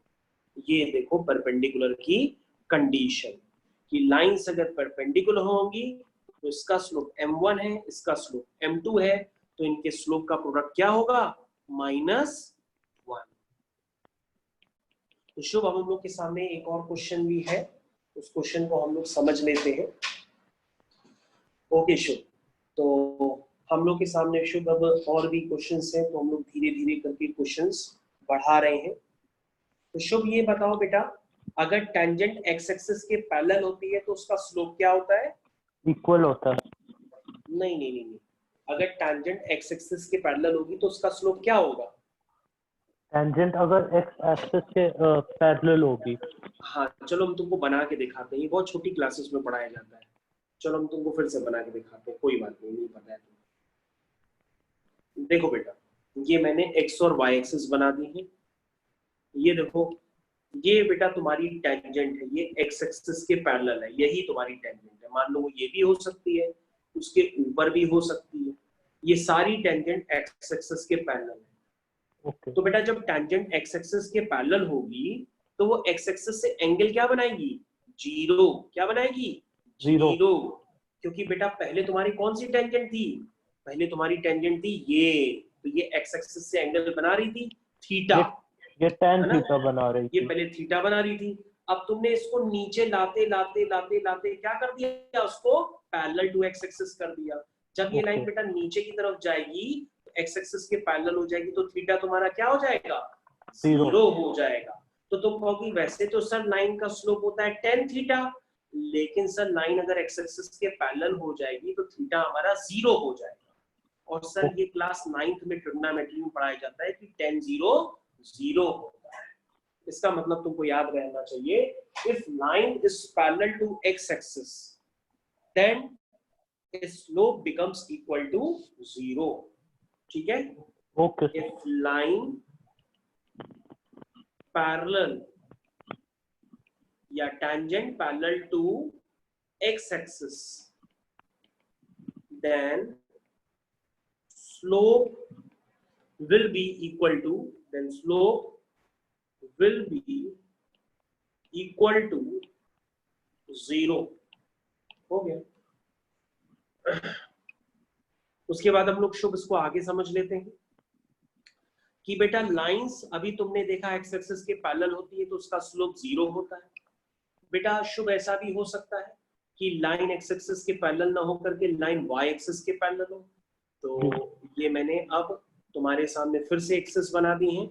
ये देखो परपेंडिकुलर की कंडीशन कि लाइंस अगर परपेंडिकुलर होंगी तो इसका स्लोप m1 है, इसका स्लोप m2 है, तो इनके स्लोप का प्रोडक्ट क्या होगा, -1। तो शुभ, अब हम लोग के सामने एक और क्वेश्चन भी है, उस क्वेश्चन को हम लोग समझ लेते हैं। ओके शुभ, तो हम लोग के सामने शुभ अब और भी क्वेश्चंस हैं, तो हम लोग धीरे धीरे करके क्वेश्चंस बढ़ा रहे हैं। तो शुभ ये बताओ बेटा, अगर टेंजेंट एक्स एक्सिस के पैरेलल होती है तो उसका स्लोप क्या होता है, इक्वल होता है। नहीं नहीं नहीं, अगर टेंजेंट एक्स एक्सिस के पैरेलल होगी तो उसका स्लोप क्या होगा, टेंजेंट अगर एक्स एक्सिस के पैरेलल होगी। हाँ चलो हम तुमको बना के दिखाते हैं, ये बहुत छोटी क्लासेस में पढ़ाया जाता है। चलो हम तुमको फिर से बना के दिखाते हैं, कोई बात नहीं, नहीं पता है तुम। देखो बेटा, ये मैंने एक्स और वाई एक्सिस बना दी है। ये देखो, ये बेटा तुम्हारी टेंजेंट है, ये एक्स एक्सिस के पैरेलल है, यही तुम्हारी टेंजेंट है। मान लो ये भी हो सकती है, उसके ऊपर भी हो सकती है, ये सारी टेंजेंट एक्स एक्सिस के पैरेलल है। okay. तो बेटा जब टेंजेंट एक्स एक्सिस के पैरेलल होगी तो वो एक्स एक्सिस से एंगल क्या बनाएगी, जीरो। क्या बनाएगी, जीरो। क्योंकि बेटा पहले तुम्हारी कौन सी टेंजेंट थी, पहले तुम्हारी टेंजेंट थी ये, तो ये एक्स एक्सिस से एंगल बना रही थी थीटा, ये tan थीटा बना रही थी, ये पहले थीटा बना रही थी। अब तुमने इसको नीचे लाते लाते लाते लाते क्या कर दिया, उसको पैरेलल टू एक्स एक्सिस कर दिया। जब ये लाइन बेटा नीचे की तरफ जाएगी तो एक्स एक्सिस के पैरेलल हो जाएगी, तो थीटा तुम्हारा क्या हो जाएगा, जीरो हो जाएगा। तो तुम कहोगी वैसे तो सर लाइन का स्लोप होता है tan थीटा, लेकिन सर लाइन अगर एक्स एक्सिस के पैरेलल हो जाएगी तो थीटा हमारा जीरो हो जाएगा। और सर ये क्लास 9th में ट्रिग्नोमेट्री में पढ़ाया जाता है कि tan जीरो जीरो होता है। इसका मतलब तुमको याद रहना चाहिए, if line is parallel to x axis then slope becomes equal to zero, ठीक है। ओके। इफ लाइन पैरेलल या tangent parallel to x axis then slope will be equal to, then slope will be equal to zero। हो गया। उसके बाद हम लोग शुभ इसको आगे समझ लेते हैं कि बेटा लाइंस अभी तुमने देखा एक्स एक्सिस के पैरेलल होती है तो उसका स्लोप जीरो होता है। बेटा शुभ ऐसा भी हो सकता है कि लाइन एक्स एक्सिस के पैरेलल ना होकर के लाइन वाई एक्सिस के पैरेलल हो। तो ये मैंने अब तुम्हारे सामने फिर से एक्सिस बना दी है,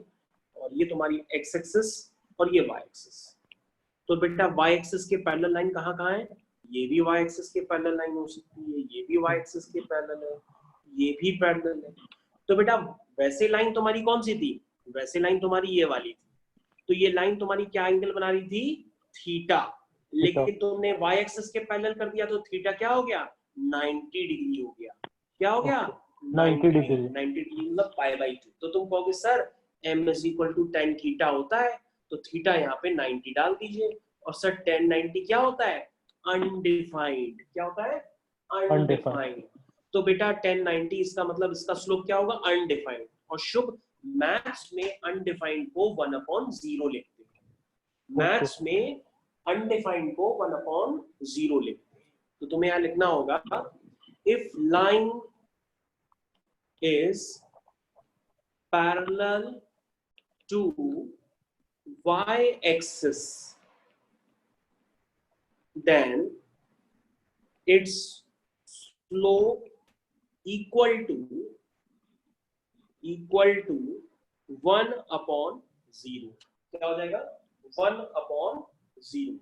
और ये तुम्हारी एक्स एक्सिस और ये वाई एक्सिस। तो बेटा वाई एक्सिस के पैरेलल लाइन कहाँ कहाँ है, ये भी वाई एक्सिस के पैरेलल लाइन हो सकती है, ये भी वाई एक्सिस के पैरेलल है, ये भी पैरेलल है। तो बेटा वैसे लाइन तुम्हारी कौन सी थी, वैसे लाइन तुम्हारी ये वाली थी, तो ये लाइन तुम्हारी क्या एंगल बना रही थी, थीटा। लेकिन तुमने वाई एक्सिस के पैरेलल कर दिया तो थीटा क्या हो गया, 90 डिग्री हो गया। क्या हो गया, 90 डिग्री। 90 डिग्री मतलब π/2। तो तुम कहोगे सर m = tan थीटा होता है, तो थीटा यहाँ पे 90 डाल दीजिए। और सर tan 90 क्या होता है, अनडिफाइंड। क्या होता है, अनडिफाइंड। तो बेटा tan 90 इसका मतलब इसका स्लोप क्या होगा, अनडिफाइंड। और शुभ मैथ्स में अनडिफाइंड को 1/0 लिखते हैं, मैथ्स में अनडिफाइंड को 1/0 लिखते हैं। तो तुम्हें यहां लिखना होगा if line is parallel to y axis then its slope equal to 1/0। क्या हो जाएगा? 1/0।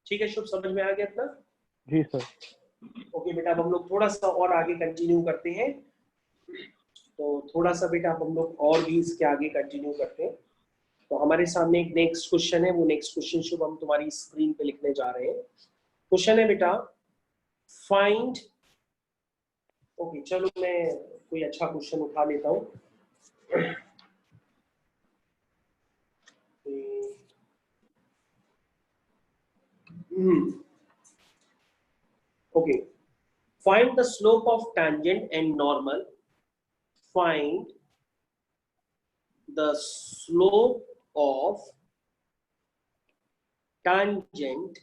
ठीक है शुभ, समझ में आ गया इतना? जी सर। ओके बेटा, अब हम लोग थोड़ा सा और आगे कंटिन्यू करते हैं। तो थोड़ा सा बेटा हम लोग और भी इसके आगे कंटिन्यू करते हैं। तो हमारे सामने एक नेक्स्ट क्वेश्चन है, वो नेक्स्ट क्वेश्चन शुभ हम तुम्हारी स्क्रीन पे लिखने जा रहे हैं। क्वेश्चन है बेटा फाइंड, ओके चलो मैं कोई अच्छा क्वेश्चन उठा लेता हूँ। Okay, find the slope of tangent and normal. Find the slope of tangent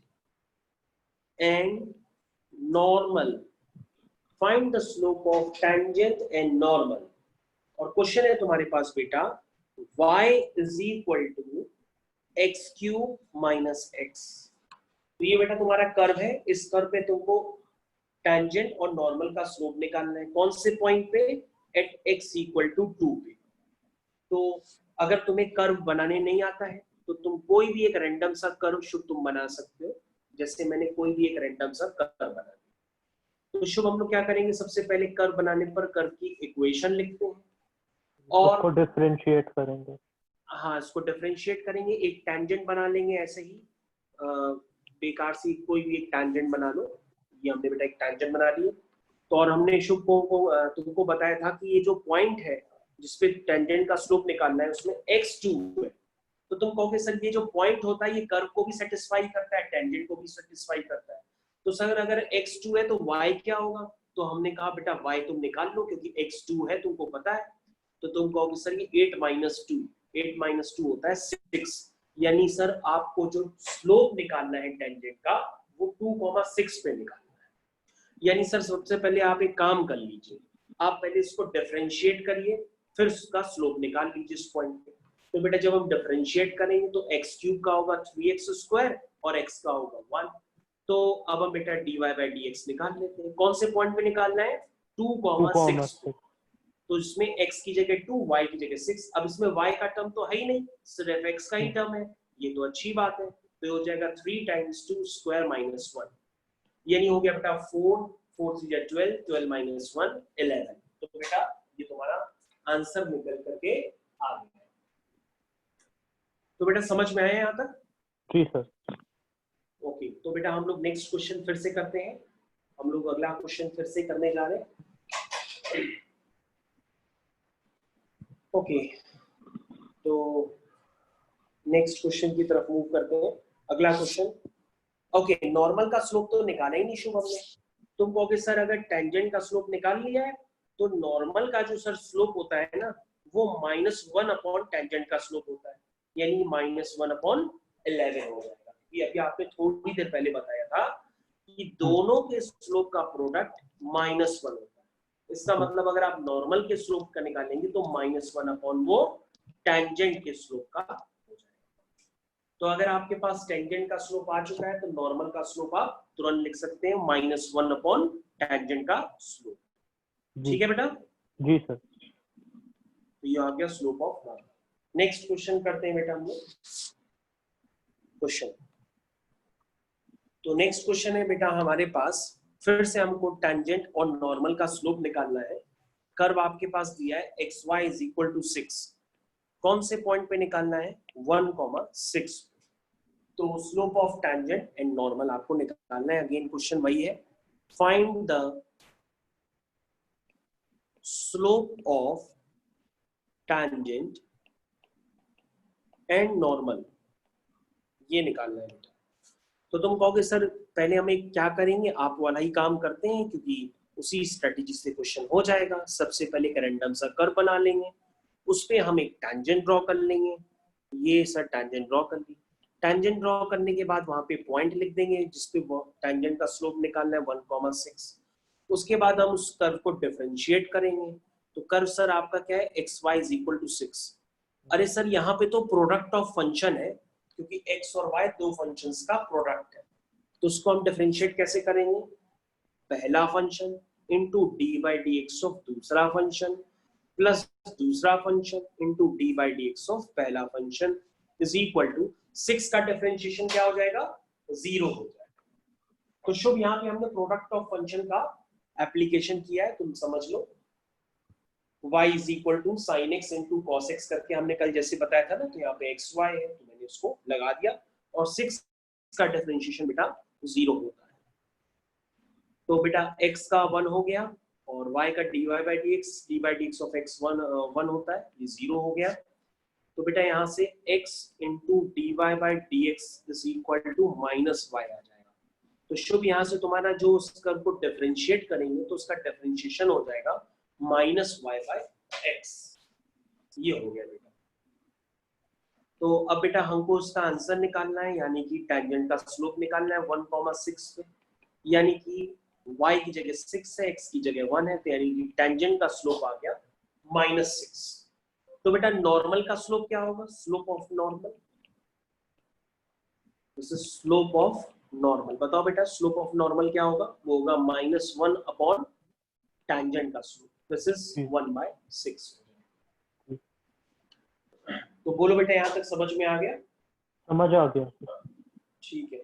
and normal. Find the slope of tangent and normal. और क्वेश्चन है तुम्हारे पास बेटा y is equal to x cube minus x। तो ये बेटा तुम्हारा curve है, इस कर्व पे तुमको टेंजेंट और नॉर्मल का स्लोप निकालना है। कौन से पॉइंट पे? एट x इक्वल टू 2 पे। तो अगर तुम्हें कर्व बनाने नहीं आता है तो तुम कोई भी एक रैंडम सा कर्व शुभ तुम बना सकते हो। जैसे मैंने कोई भी एक रैंडम सा कर्व बना दिया। तो शुभ हम लोग क्या करेंगे, सबसे पहले कर्व बनाने पर कर्व की इक्वेशन लिखते हैं और उसको डिफरेंशिएट करेंगे। हाँ, इसको डिफरेंशिएट करेंगे। एक टेंजेंट बना लेंगे ऐसे ही, बेकार सी कोई भी एक टेंजेंट बना लो। ये हमने बेटा एक टेंजेंट बना ली। तो और हमने शुभ को तुमको बताया था कि ये जो पॉइंट है जिसपे टेंजेंट का स्लोप निकालना है उसमें x2 है। तो तुम कहोगे सर ये जो पॉइंट होता है ये कर्व को भी सेटिस्फाई करता है, टेंजेंट को भी सेटिस्फाई करता है। तो सर अगर x2 है तो y क्या होगा? तो हमने कहा बेटा y तुम निकाल लो क्योंकि x2 है तुमको पता है। तो तुम कहोगे सर ये 8 - 2 होता है 6। यानी सर आपको जो स्लोप निकालना है टेंजेंट का वो 2,6 पे निकालना है। यानी सर सबसे पहले आप एक काम कर लीजिए, आप पहले इसको डिफरेंशिएट करिए फिर उसका स्लोप निकाल लीजिए इस पॉइंट पे। तो बेटा जब हम डिफरेंशिएट करेंगे तो x³ का होगा 3x² और x का होगा 1। तो अब हम बेटा dy/dx निकाल लेते हैं। कौन से पॉइंट पे निकालना है? 2,6। तो इसमें x की जगह 2, y की जगह 6। अब इसमें y का टर्म तो है ही नहीं, सिर्फ x का ही टर्म है। ये तो अच्छी बात है। तो हो जाएगा 3 × 2² - 1। यानी हो गया बेटा 4, 4 × 3 = 12, 12 - 1 11। तो बेटा ये तुम्हारा आंसर निकल करके आ गया। तो बेटा समझ में आया यहाँ तक? जी सर। ओके, तो बेटा हम लोग नेक्स्ट क्वेश्चन फिर से करते हैं। हम लोग अगला क्वेश्चन फिर से करने जा रहे हैं। ओके, तो नेक्स्ट क्वेश्चन की तरफ मूव करते हैं। अगला क्वेश्चन, ओके नॉर्मल का स्लोप तो निकाला ही नहीं शुभ हमने। तुम कहोगे सर अगर टेंजेंट का स्लोप निकाल लिया है तो नॉर्मल का जो सर स्लोप होता है ना वो -1 टेंजेंट का स्लोप होता है, यानी -1/11 हो जाएगा। ये अभी आपने थोड़ी देर पहले बताया था कि दोनों के स्लोप का प्रोडक्ट -1 होता है। इसका मतलब अगर आप नॉर्मल के स्लोप का निकालेंगे तो -1 वो टेंजेंट के स्लोप का हो जाएगा। तो अगर आपके पास टेंजेंट का स्लोप आ चुका है तो नॉर्मल का स्लोप आप तुरंत लिख सकते हैं -1 टेंजेंट का स्लोप। ठीक है बेटा? जी सर। तो ये आ गया slope of normal. Next question करते हैं बेटा हम लोग क्वेश्चन। तो नेक्स्ट क्वेश्चन है बेटा हमारे पास, फिर से हमको टेंजेंट और नॉर्मल का स्लोप निकालना है। कर्व आपके पास दिया है xy = 6। कौन से पॉइंट पे निकालना है? 1,6। तो slope of tangent and normal आपको निकालना है। अगेन क्वेश्चन वही है, find the slope of tangent and normal, ये निकालना है बेटा। तो तुम कहोगे सर पहले हमें क्या करेंगे, आप वाला ही काम करते हैं क्योंकि उसी स्ट्रेटेजी से क्वेश्चन हो जाएगा। सबसे पहले एक रैंडम सा कर्व बना लेंगे। उस पे हम एक टैंजेंट ड्रॉ कर लेंगे। ये सर टैंजेंट ड्रॉ कर ली। टैंजेंट ड्रॉ करने के बाद वहां पे पॉइंट लिख देंगे जिसपे टैंजेंट का स्लोप निकालना है 1,6। उसके बाद हम उस कर्व को डिफरेंशिएट करेंगे। तो कर्व सर आपका क्या है, x y is equal to 6। अरे सर यहाँ पे तो प्रोडक्ट ऑफ फंक्शन है, क्योंकि एक्स और वाई दो फंक्शंस का प्रोडक्ट है। तो उसको हम डिफरेंशिएट कैसे करेंगे, पहला function into D by D x of दूसरा फंक्शन प्लस दूसरा function into D by D x of पहला फंक्शन इज इक्वल टू 6 का डिफरेंशिएशन क्या हो जाएगा, 0 हो जाएगा। तो शुभ यहाँ पे हमने प्रोडक्ट ऑफ फंक्शन का एप्लीकेशन किया है, तुम समझ लो। y is equal to sine x into cos x करके हमने कल जैसे बताया था ना, तो यहाँ पे एक्स वाई है तो मैंने उसको लगा दिया, और 6 का डिफरेंशिएशन बेटा 0 होता है। तो बेटा x का 1 हो गया और y का dy by dx of x 1 होता है, ये 0 हो गया। तो बेटा यहाँ से x into D by D x is equal to minus Y आ जाएगा। तो शुभ यहाँ से तुम्हारा जो उस कर्व को डिफरेंशिएट करेंगे तो उसका डिफरेंशिएशन हो जाएगा माइनस वाई बाई एक्स। ये हो गया बेटा। तो अब बेटा हमको उसका आंसर निकालना है, यानी कि टैंजेंट का स्लोप निकालना है 1,6 पे, यानी कि y की जगह 6 है, x की जगह 1 है, तो यानी कि टैंजेंट का स्लोप आ गया -6। तो बेटा नॉर्मल का स्लोप क्या होगा, slope of normal, this is slope of normal. बताओ बेटा स्लोप ऑफ नॉर्मल क्या होगा, वो होगा -1 अपॉन टैंजेंट का स्लोप, दिस इज 1/6। तो बोलो बेटा यहाँ तक समझ में आ गया? समझ आ गया। ठीक है।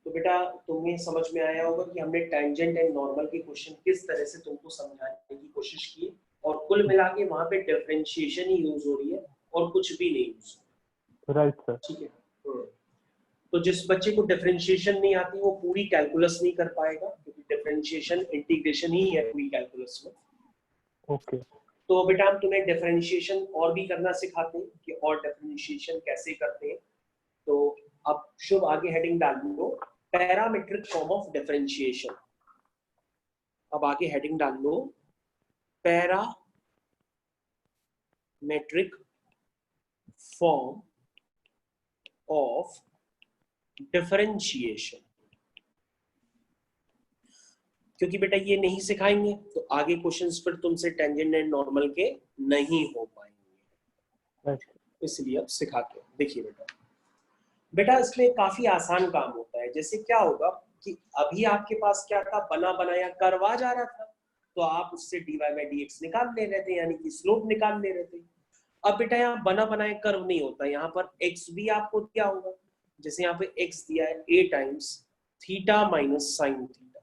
तो बेटा तुम्हें समझ में आया होगा कि हमने टैंजेंट एंड नॉर्मल के क्वेश्चन किस तरह से तुमको समझाने की कोशिश की, और कुल मिला के वहां पे डिफरेंशिएशन ही यूज हो रही है और कुछ भी नहीं यूज। Right sir. ठीक है। तो जिस बच्चे को डिफरेंशिएशन नहीं आती वो पूरी कैलकुलस नहीं कर पाएगा, क्योंकि डिफरेंशिएशन इंटीग्रेशन ही है पूरी कैलकुलस में। ओके। तो बेटा हम तुम्हें डिफरेंशिएशन और भी करना सिखाते हैं कि और डिफरेंशिएशन कैसे करते हैं। तो अब शुभ आगे हेडिंग डाल दो, पैरामीट्रिक फॉर्म ऑफ डिफरेंशिएशन। अब आगे हेडिंग डाल लो, पैरामीट्रिक फॉर्म ऑफ डिफरेंशिएशन। क्योंकि बेटा ये नहीं सिखाएंगे तो आगे क्वेश्चंस फिर तुमसे टेंजेंट एंड नॉर्मल के नहीं हो पाएंगे, इसलिए अब सिखाते हैं। देखिए बेटा इसमें काफी आसान काम होता है। जैसे क्या होगा कि अभी आपके पास क्या था, बना बनाया कर्व आ जा रहा था, तो आप उससे dy बाई dx निकाल ले रहे थे, यानी कि स्लोप निकाल ले रहे थे। अब बेटा यहाँ बना बनाया कर्व नहीं होता, यहाँ पर x भी आपको दिया होगा। जैसे यहाँ पे x दिया है a times theta minus sine theta,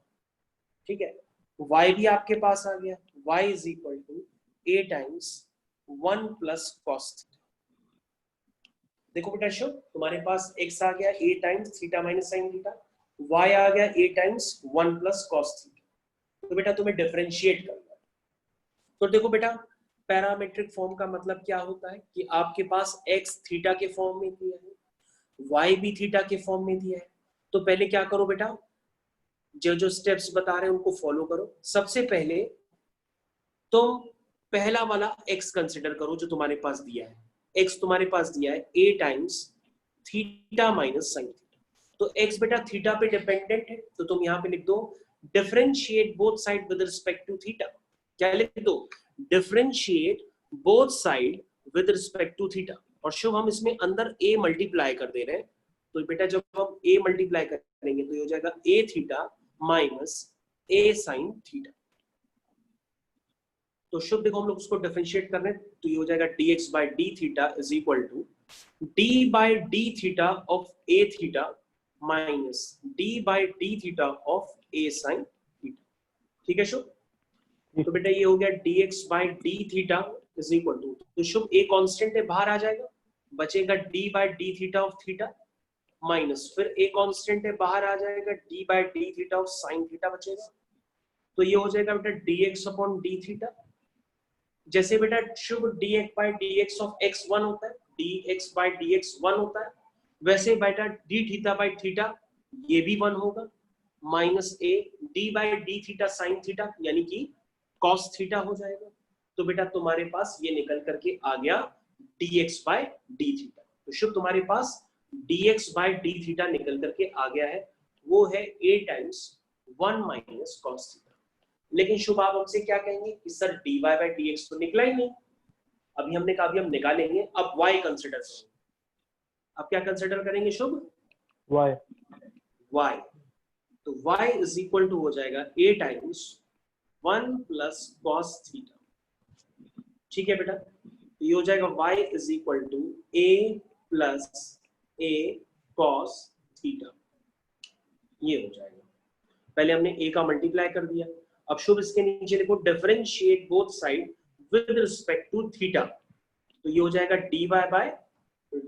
ठीक है। y भी आपके पास आ गया, y is equal to a times 1 plus cos theta. देखो बेटा शुभ, तुम्हारे पास x आ गया a times theta minus sine theta, y आ गया a times 1 plus cos theta. तो बेटा तुम्हें डिफरेंशिएट करना है। तो देखो बेटा पैरामीट्रिक फॉर्म का मतलब क्या होता है कि आपके पास x थीटा के फॉर्म में दिया है, y भी थीटा के फॉर्म में दिया है। तो पहले क्या करो बेटा, जो जो स्टेप्स बता रहे हैं उनको फॉलो करो। सबसे पहले तुम पहला वाला x कंसिडर करो जो तुम्हारे पास दिया है। x तुम्हारे पास दिया है a times theta minus sine theta. तो x बेटा थीटा पे डिपेंडेंट है, तो तुम यहाँ पे लिख दो differentiate both side with respect to theta. क्या लिख दो, differentiate both side with respect to theta. और शुभ हम इसमें अंदर a मल्टीप्लाई कर दे रहे हैं, तो बेटा जब हम a मल्टीप्लाई करेंगे तो ये हो जाएगा a theta minus a sine theta. तो शुभ देखो हम लोग उसको डिफरेंशिएट कर रहे हैं, तो ये हो जाएगा dx by d theta is equal to d by d theta of a theta minus d by d theta of a sine theta. ठीक है शुभ? तो बेटा ये हो गया dx by d theta is equal to, तो शुभ a कांस्टेंट है बाहर आ जाएगा, बचेगा d by d theta of theta minus फिर a कांस्टेंट है बाहर आ जाएगा, d by d theta of sine theta बचेगा। तो ये हो जाएगा बेटा dx अपॉन डी थीटा। जैसे बेटा शुभ dx by dx of x 1 होता है, dx बाई dx 1 होता है, वैसे बेटा d थीटा बाई थीटा ये भी 1 होगा, minus a d by d theta sine theta यानी कि cos थीटा हो जाएगा। तो बेटा तुम्हारे पास ये निकल करके आ गया dx by d थीटा। तो शुभ तुम्हारे पास dx by d थीटा निकल करके आ गया है, वो है a times 1 minus cos theta. लेकिन शुभ आप हमसे क्या कहेंगे कि सर dy by dx तो निकला ही नहीं। अभी हमने कहा अभी हम निकालेंगे, अब y कंसिडर करेंगे। अब क्या कंसिडर करेंगे शुभ? y। y, तो y इज इक्वल टू हो जाएगा a times 1 plus cos theta. ठीक है बेटा, तो ये हो जाएगा y is equal to a plus a cos theta, ये हो जाएगा। पहले हमने a का मल्टीप्लाई कर दिया, अब शुभ इसके नीचे देखो differentiate both side with respect to theta, तो ये हो जाएगा dy by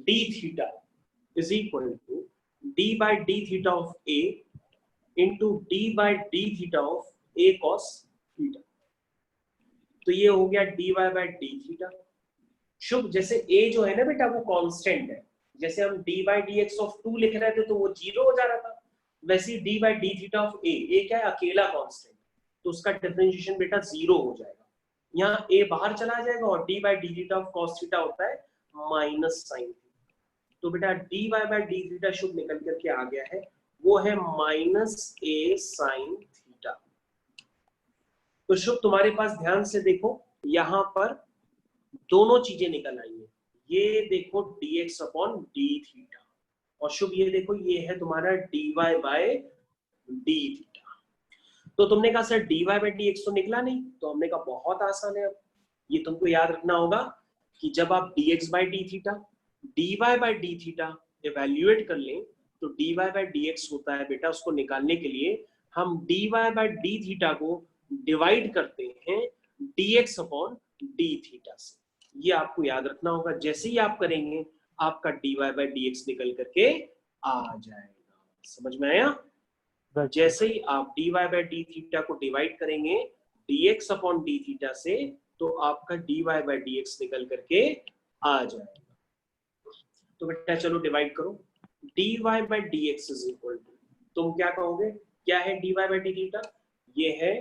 d theta is equal to d by d theta of a into d by d theta of a cos theta. तो ये हो गया dy by d theta. Shubh जैसे a जो है ना बेटा वो कांस्टेंट है, जैसे हम d by dx ऑफ 2 लिख रहे थे तो वो 0 हो जा रहा था, वैसे d by d theta of a क्या है? अकेला कांस्टेंट, तो उसका डिफरेंशिएशन बेटा 0 हो जाएगा। यहाँ a बाहर चला जाएगा और d by d theta of cos theta होता है माइनस साइन। तो बेटा dy by d थीटा शुभ निकल करके आ गया है, वो है माइनस a साइन थीटा। तो शुभ तुम्हारे पास ध्यान से देखो, यहां पर दोनों चीजें निकल आई है, ये देखो dx अपॉन d थीटा, और शुभ ये देखो ये है तुम्हारा dy बाय d थीटा। तो तुमने कहा सर dy बाय dx तो निकला नहीं, तो हमने कहा बहुत आसान है। अब ये तुमको याद रखना होगा कि जब आप dx by d theta dy by d theta evaluate कर लें तो dy बाय dx होता है बेटा, उसको निकालने के लिए हम dy बाय d थीटा को डिवाइड करते हैं dx अपॉन d थीटा से। ये आपको याद रखना होगा, जैसे ही आप करेंगे आपका dy बाय dx निकल करके आ जाएगा। समझ में आया? जैसे ही आप dy बाय d थीटा को डिवाइड करेंगे dx अपॉन d थीटा से, तो आपका dy बाय dx निकल करके आ जाएगा। तो बेटा चलो डिवाइड करो, dy by dx is equal to, तुम क्या कहोगे? क्या है dy बाय d थीटा? ये है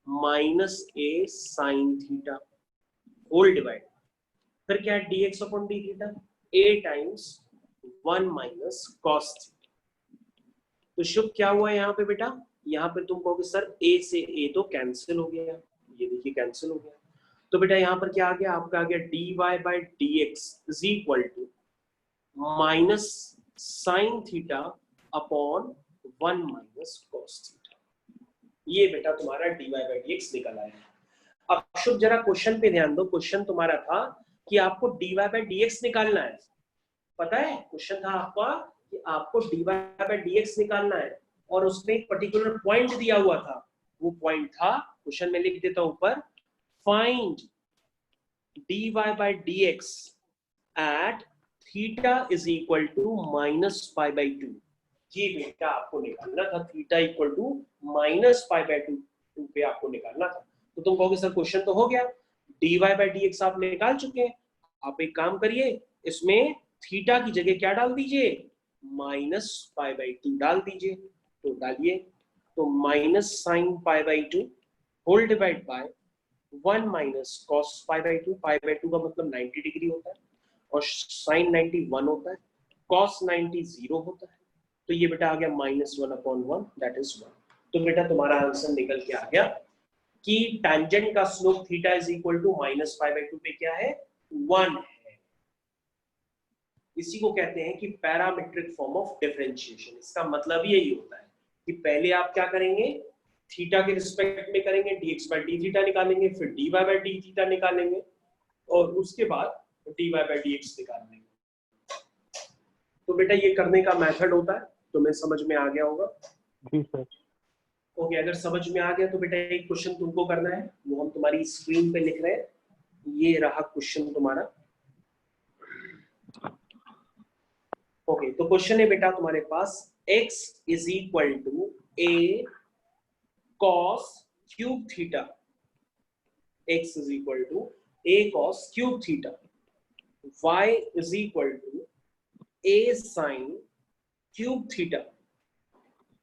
minus a sine theta whole divide, फिर क्या है dx upon d theta? a times 1 minus cos theta. तो शुभ क्या हुआ यहाँ पे बेटा? यहाँ पे तुम कहोगे सर a से a तो कैंसिल हो गया, ये देखिए कैंसिल हो गया। तो बेटा यहाँ पर क्या आ गया? आपका आ गया dy by dx is equal to minus sine theta upon 1 minus cos theta. ये बेटा तुम्हारा dy बाय dx निकल आया। अब शुभ जरा क्वेश्चन पे ध्यान दो, क्वेश्चन तुम्हारा था कि आपको dy बाय dx निकालना है, पता है क्वेश्चन था आपका कि आपको dy बाय dx निकालना है, और उसमें एक पर्टिकुलर पॉइंट दिया हुआ था, वो पॉइंट था, क्वेश्चन में लिख देता हूं ऊपर, find dy by dx at theta is equal to minus pi by 2। ये बेटा आपको निकालना था, theta equal to minus pi by 2 पे आपको निकालना था। तो तुम कहोगे सर क्वेश्चन तो हो गया, dy बाय dx आप निकाल चुके हैं, आप एक काम करिए इसमें थीटा की जगह क्या डाल दीजिए? माइनस पाई बाई 2 डाल दीजिए। तो डालिए, तो minus sine pi by 2 whole divide by 1 minus cos pi by 2। Pi by 2 का मतलब 90 डिग्री होता है, और साइन 90 1 होता है, कॉस 90 0 होता है। तो ये बेटा आ गया माइनस 1 अपॉन 1 दैट इज 1। तो बेटा तुम्हारा आंसर निकल के आ गया कि टेंजेंट का slope theta is equal to minus pi by 2 पे क्या है? 1 है। इसी को कहते हैं कि पैरामीट्रिक फॉर्म ऑफ डिफरेंशिएशन। इसका मतलब यही होता है कि पहले आप क्या करेंगे? थीटा के रिस्पेक्ट में करेंगे, dx बाय d थीटा निकालेंगे, फिर dy बाय d थीटा निकालेंगे, और उसके बाद dy बाय dx निकाल लेंगे। तो बेटा ये करने का मेथड होता है, तुम्हें समझ में आ गया होगा? जी सर। ओके, अगर समझ में आ गया तो बेटा एक क्वेश्चन तुमको करना है, वो हम तुम्हारी स्क्रीन पे लिख रहे हैं। ये रहा क्वेश्चन तुम्हारा। ओके, तो क्वेश्चन है बेटा तुम्हारे पास x is equal to a cos cube theta, x is equal to a cos cube theta, y is equal to a sin cube theta.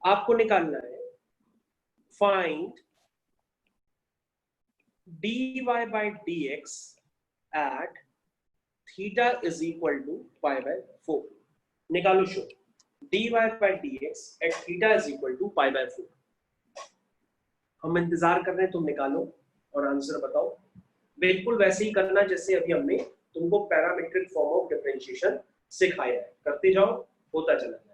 आपको निकालना है find dy by dx at theta is equal to pi by 4. निकालो शुभ, dy by dx at theta is equal to pi by 4. हम इंतजार कर रहे हैं, तुम निकालो और आंसर बताओ। बिल्कुल वैसे ही करना जैसे अभी हमने तुमको पैरामीट्रिक फॉर्म ऑफ डिफरेंशिएशन सिखाया है, करते जाओ, होता चला जाएगा।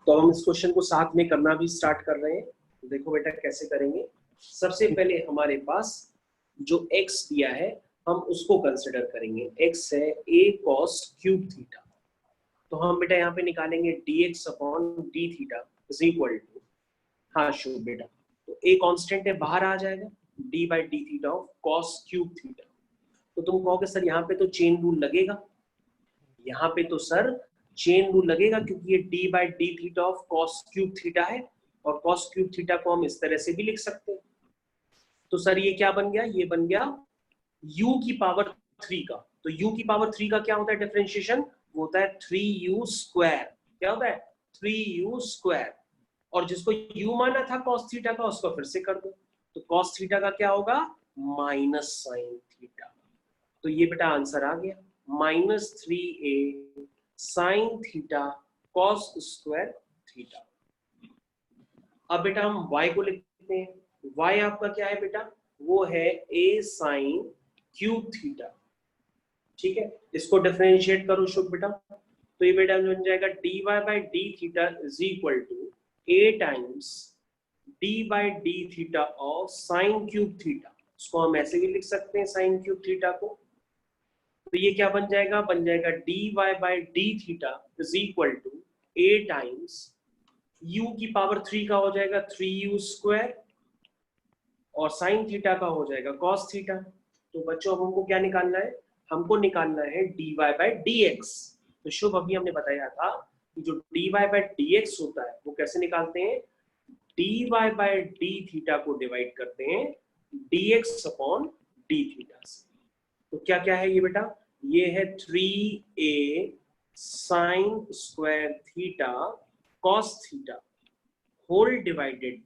तो हम इस क्वेश्चन को साथ में करना भी स्टार्ट कर रहे हैं। देखो बेटा कैसे करेंगे। सबसे पहले हमारे पास जो x दिया है हम उसको कंसिडर करेंगे। x है a cos क्यूब थीटा, तो हम बेटा यहाँ पे निकालेंगे dx upon d theta is equal to, हाँ शुभ बेटा, तो a कांस्टेंट है बाहर आ जाएगा, d by d theta of cos cube theta. तो तुम कहोगे सर यहाँ पे तो चेन रूल लगेगा, यहाँ पे तो सर चेन रूल लगेगा क्योंकि ये d by d theta of cos cube theta है और cos क्यूब थीटा को हम इस तरह से भी लिख सकते हैं। तो सर ये क्या बन गया, ये बन गया u की पावर 3 का। तो u की पावर 3 का क्या होता है डिफरेंशिएशन, वो होता है 3u स्क्वायर। क्या होता है 3u स्क्वायर, और जिसको u माना था cos थीटा का उसको फिर से कर दो, तो cos थीटा का क्या होगा माइनस साइन थीटा। तो ये बेटा आंसर आ गया -3a sine theta cos square theta. अब बेटा हम y को लिखते हैं। y आपका क्या है बेटा, वो है a साइन क्यूब थीटा। ठीक है, इसको डिफरेंशिएट करो शुभ बेटा, तो ये बेटा बन जाएगा dy by d theta is equal to a times d by d theta of sine cube theta. इसको हम ऐसे भी लिख सकते हैं साइन क्यूब थीटा को। तो ये क्या बन जाएगा, बन जाएगा dy by d theta is equal to a times u की पावर 3 का हो जाएगा 3u स्क्वायर और साइन थीटा का हो जाएगा cos थीटा। तो बच्चों अब हमको क्या निकालना है, हमको निकालना है dy बाई dx। तो शुभ अभी हमने बताया था कि जो dy बाई dx होता है वो कैसे निकालते हैं, dy बाई डी थीटा को डिवाइड करते हैं dx अपॉन डी थीटा से। तो क्या क्या है ये बेटा, ये है 3a sine square theta cos theta whole divided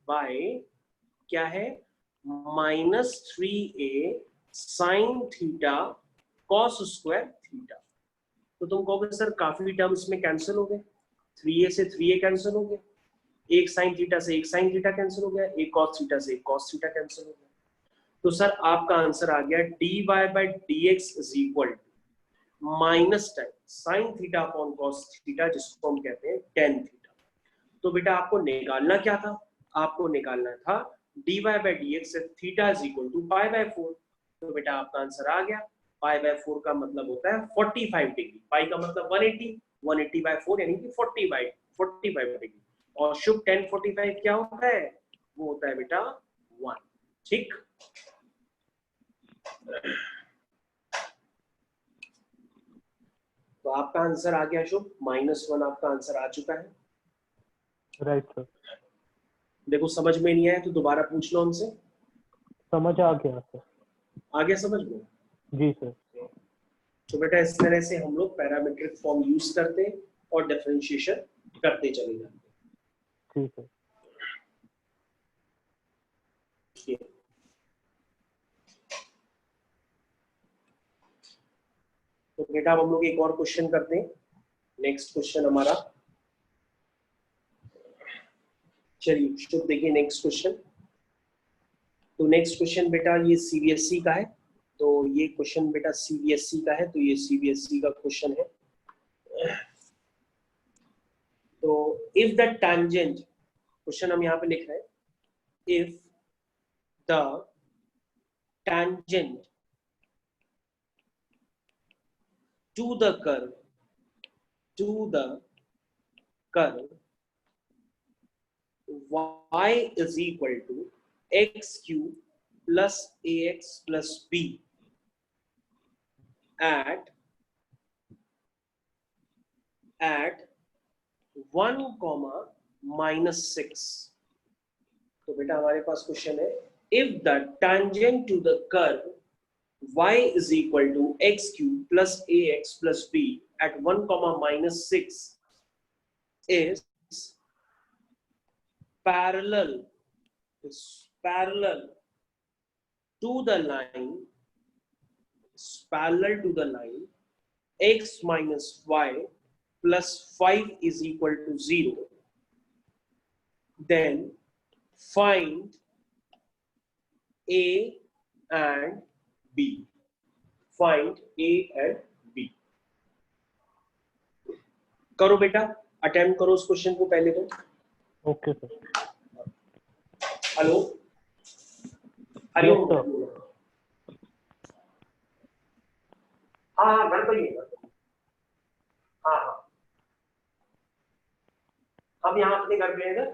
by क्या है -3a sine theta cos square theta. तो तुम कहोगे सर काफी टर्म्स में कैंसिल हो गए, 3a से 3a कैंसिल हो गया, एक साइन थीटा से एक साइन थीटा कैंसिल हो गया, एक कॉस थीटा से एक कॉस थीटा कैंसिल हो गया। तो सर आपका आंसर आ गया dy by dx is equal to minus time sine theta upon cos theta, जिसको हम कहते हैं tan थीटा। तो बेटा आपको निकालना क्या था, आपको निकालना था dy by dx theta is equal to pi by 4। तो बेटा आपका आंसर आ गया, पाई बाई 4 का मतलब होता है 45 डिग्री, पाई का मतलब 180, 180 बाई 4 यानी कि 45 डिग्री, और शुभ tan 45 क्या होता है, वो होता है बेटा 1। ठीक, तो आपका आंसर आ गया शुभ -1, आपका आंसर आ चुका है। Right sir. देखो समझ में नहीं आया तो दोबारा पूछ लो उनसे। समझ आ गया सर। आ गया समझ में? जी सर। तो बेटा इस तरह से हम लोग पैरामीट्रिक फॉर्म यूज करते हैं और डिफरेंशिएशन करते चले जाते हैं। ठीक है। तो बेटा अब हम लोग एक और क्वेश्चन करते हैं। नेक्स्ट क्वेश्चन हमारा, चलिए शुभ देखिए नेक्स्ट क्वेश्चन। तो नेक्स्ट क्वेश्चन बेटा ये सीबीएसई का है। तो ये क्वेश्चन बेटा सीबीएसई का है, तो ये सीबीएसई का क्वेश्चन है। तो इफ द टैंजेंट, क्वेश्चन हम यहाँ पे लिख रहे हैं, if the tangent to the curve y is equal to x cube plus ax plus b at 1 comma minus 6। तो बेटा हमारे पास क्वेश्चन है, if the tangent to the curve y is equal to x cube plus ax plus b at 1 comma minus 6 is parallel to the line x minus y plus 5 is equal to 0, then find a and b। Find a and b। करो बेटा, attempt करो उस question को पहले तो। Okay sir. Hello Yes, sir. हाँ हाँ घर पर ही है। हाँ हाँ हम यहाँ अपने घर पे हैं इधर।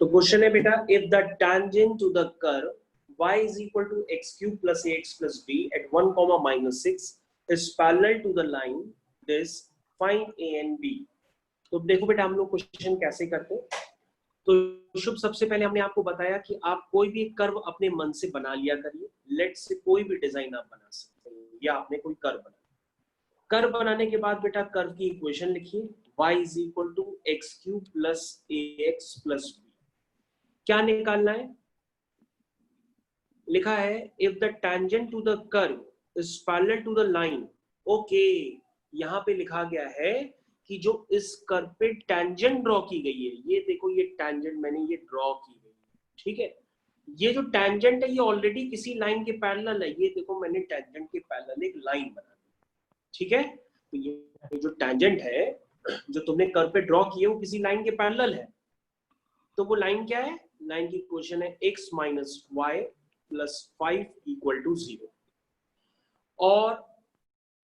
तो क्वेश्चन है बेटा, if the tangent to the curve y is equal to x cube plus ax plus b at 1 comma minus 6 is parallel to the line this, find a and b। तो देखो बेटा हम लोग क्वेश्चन कैसे करते हैं। तो शुभ सबसे पहले हमने आपको बताया कि आप कोई भी एक कर्व अपने मन से बना लिया करिए। लेट से कोई भी डिजाइन आप बना सकते हैं, या आपने कोई कर्व बना, कर्व बनाने के बाद बेटा कर्व की इक्वेशन लिखिए, y is equal to x cube plus ax plus b। क्या निकालना है? लिखा है if the tangent to the curve is parallel to the line. Okay, यहां पे लिखा गया है कि जो इस कर्व पे टैंजेंट ड्रॉ की गई है, ये देखो ये टैंजेंट मैंने ये ड्रॉ की गई, ठीक है। ये जो टैंजेंट है ये ऑलरेडी किसी लाइन के पैरेलल है। ये देखो मैंने टैंजेंट के पैरेलल एक लाइन बना दी, ठीक है। तो ये जो टैंजेंट है जो तुमने कर्व पे ड्रॉ की है वो किसी लाइन के पैरेलल है। तो वो लाइन क्या है? लाइन की इक्वेशन है x minus y plus 5 equal to 0। और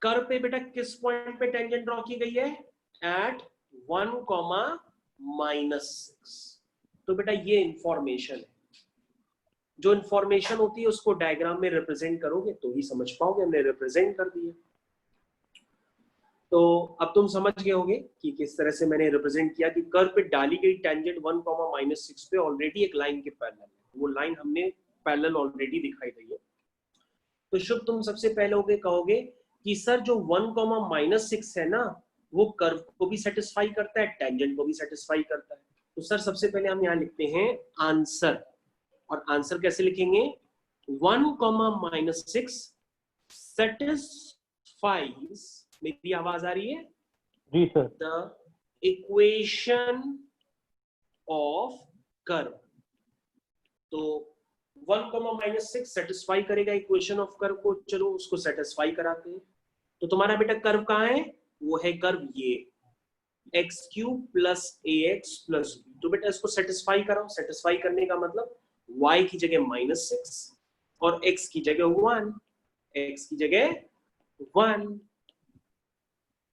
कर्व पे बेटा किस पॉइंट पे टेंजेंट ड्रॉ की गई है? At 1 comma minus 6। तो बेटा ये इंफॉर्मेशन है, जो इंफॉर्मेशन होती है उसको डायग्राम में रिप्रेजेंट करोगे तो ही समझ पाओगे। हमने रिप्रेजेंट कर दिया। तो अब तुम समझ गए होगे कि किस तरह से मैंने रिप्रेजेंट किया कि कर्व पे डाली गई टेंजेंट 1 कॉमा माइनस 6 पे ऑलरेडी एक लाइन के पैरेलल है। वो लाइन हमने पैरेलल ऑलरेडी दिखाई दी है। तो शुभ तुम सबसे पहले होगे कहोगे कि सर जो 1 कॉमा माइनस 6 है ना वो कर्व को भी सेटिस्फाई करता है, टेंजेंट को भी सेटिस्फाई करता है। तो सर सबसे पहले हम यहाँ लिखते हैं आंसर। और आंसर कैसे लिखेंगे? 1 कॉमा माइनस 6 सेटिस्फाइज, मेरी आवाज आ रही है? जी sir. The equation of curve. तो 1 कॉमा माइनस 6 सेटिस्फाई करेगा इक्वेशन ऑफ कर्व को। चलो उसको सेटिस्फाई कराते हैं। तो तुम्हारा बेटा कर्व कहाँ है? वो है कर्व ये x cube plus ax plus b। तो बेटा इसको सेटिस्फाई कराओ। सेटिस्फाई करने का मतलब y की जगह -6 और x की जगह 1, x की जगह 1,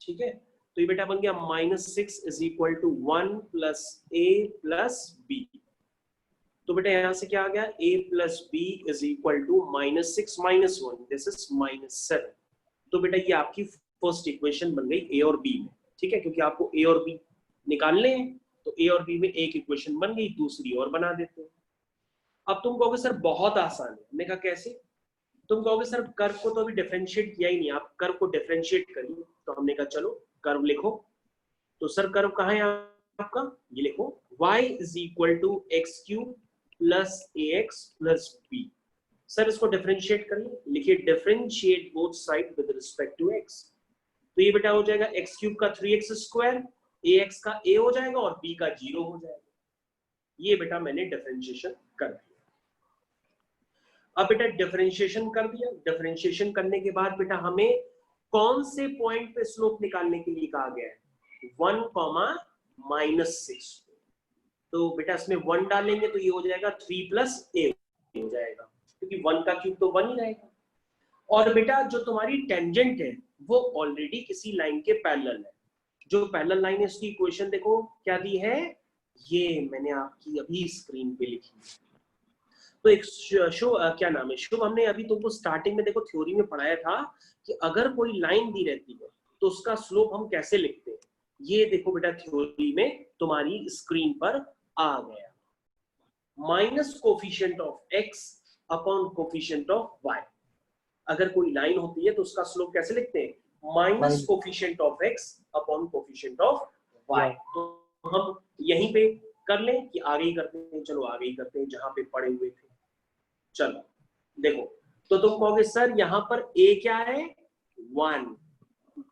ठीक है। तो ये बेटा बन गया -6 is equal to 1 plus a plus b. तो बेटा यहां से क्या आ गया, a plus b is equal to -6 minus 1, this is -7। तो बेटा ये आपकी फर्स्ट इक्वेशन बन गई a और b में, ठीक है, क्योंकि आपको a और b निकालने हैं, तो a और b में एक इक्वेशन बन गई, दूसरी और बना देते हैं। अब तुम कहोगे सर बहुत आसान है, हमने कहा कैसे? तुम कहोगे सर कर्व को तो अभी डिफरेंशिएट किया ही नहीं, आप कर्व को डिफरेंशिएट करिए। तो हमने कहा चलो कर्व लिखो। तो सर कर्व कहाँ है आपका, ये लिखो, y is equal to x cube plus a x plus b. Sir इसको डिफरेंशिएट करिए, लिखिए differentiate both side with respect to x। तो ये बेटा हो जाएगा एक्स क्यूब का 3x स्क्वायर, ए एक्स का a हो जाएगा और b का 0 हो जाएगा। ये बेटा मैंने डिफरेंशिएशन कर दिया। अब बेटा डिफरेंशिएशन कर दिया, डिफरेंशिएशन करने के बाद बेटा हमें कौन से पॉइंट पे स्लोप निकालने के लिए कहा गया है, 1,-6। तो बेटा इसमें 1 डालेंगे तो ये हो जाएगा 3 प्लस ए हो जाएगा, क्योंकि 1 का क्यूब तो 1 ही रहेगा। और बेटा जो तुम्हारी टेंजेंट है वो ऑलरेडी किसी लाइन के पैरेलल है। जो पैरेलल लाइन है उसकी इक्वेशन देखो क्या दी है, ये मैंने आपकी अभी स्क्रीन पे लिखी। तो एक क्या नाम है, शुभ, हमने अभी तुमको स्टार्टिंग में देखो थ्योरी में पढ़ाया था कि अगर कोई लाइन दी रहती है तो उसका स्लोप हम कैसे लिखते हैं। ये देखो बेटा थ्योरी में तुम्हारी स्क्रीन पर आ गया, minus coefficient of x upon coefficient of y. अगर कोई लाइन होती है तो उसका स्लोप कैसे लिखते हैं, minus coefficient of x upon coefficient of y. तो हम यहीं पे कर लें कि आगे ही करते हैं, चलो आगे ही करते हैं जहां पे पड़े हुए थे। चलो देखो, तो तुम कहोगे सर यहाँ पर a क्या है 1,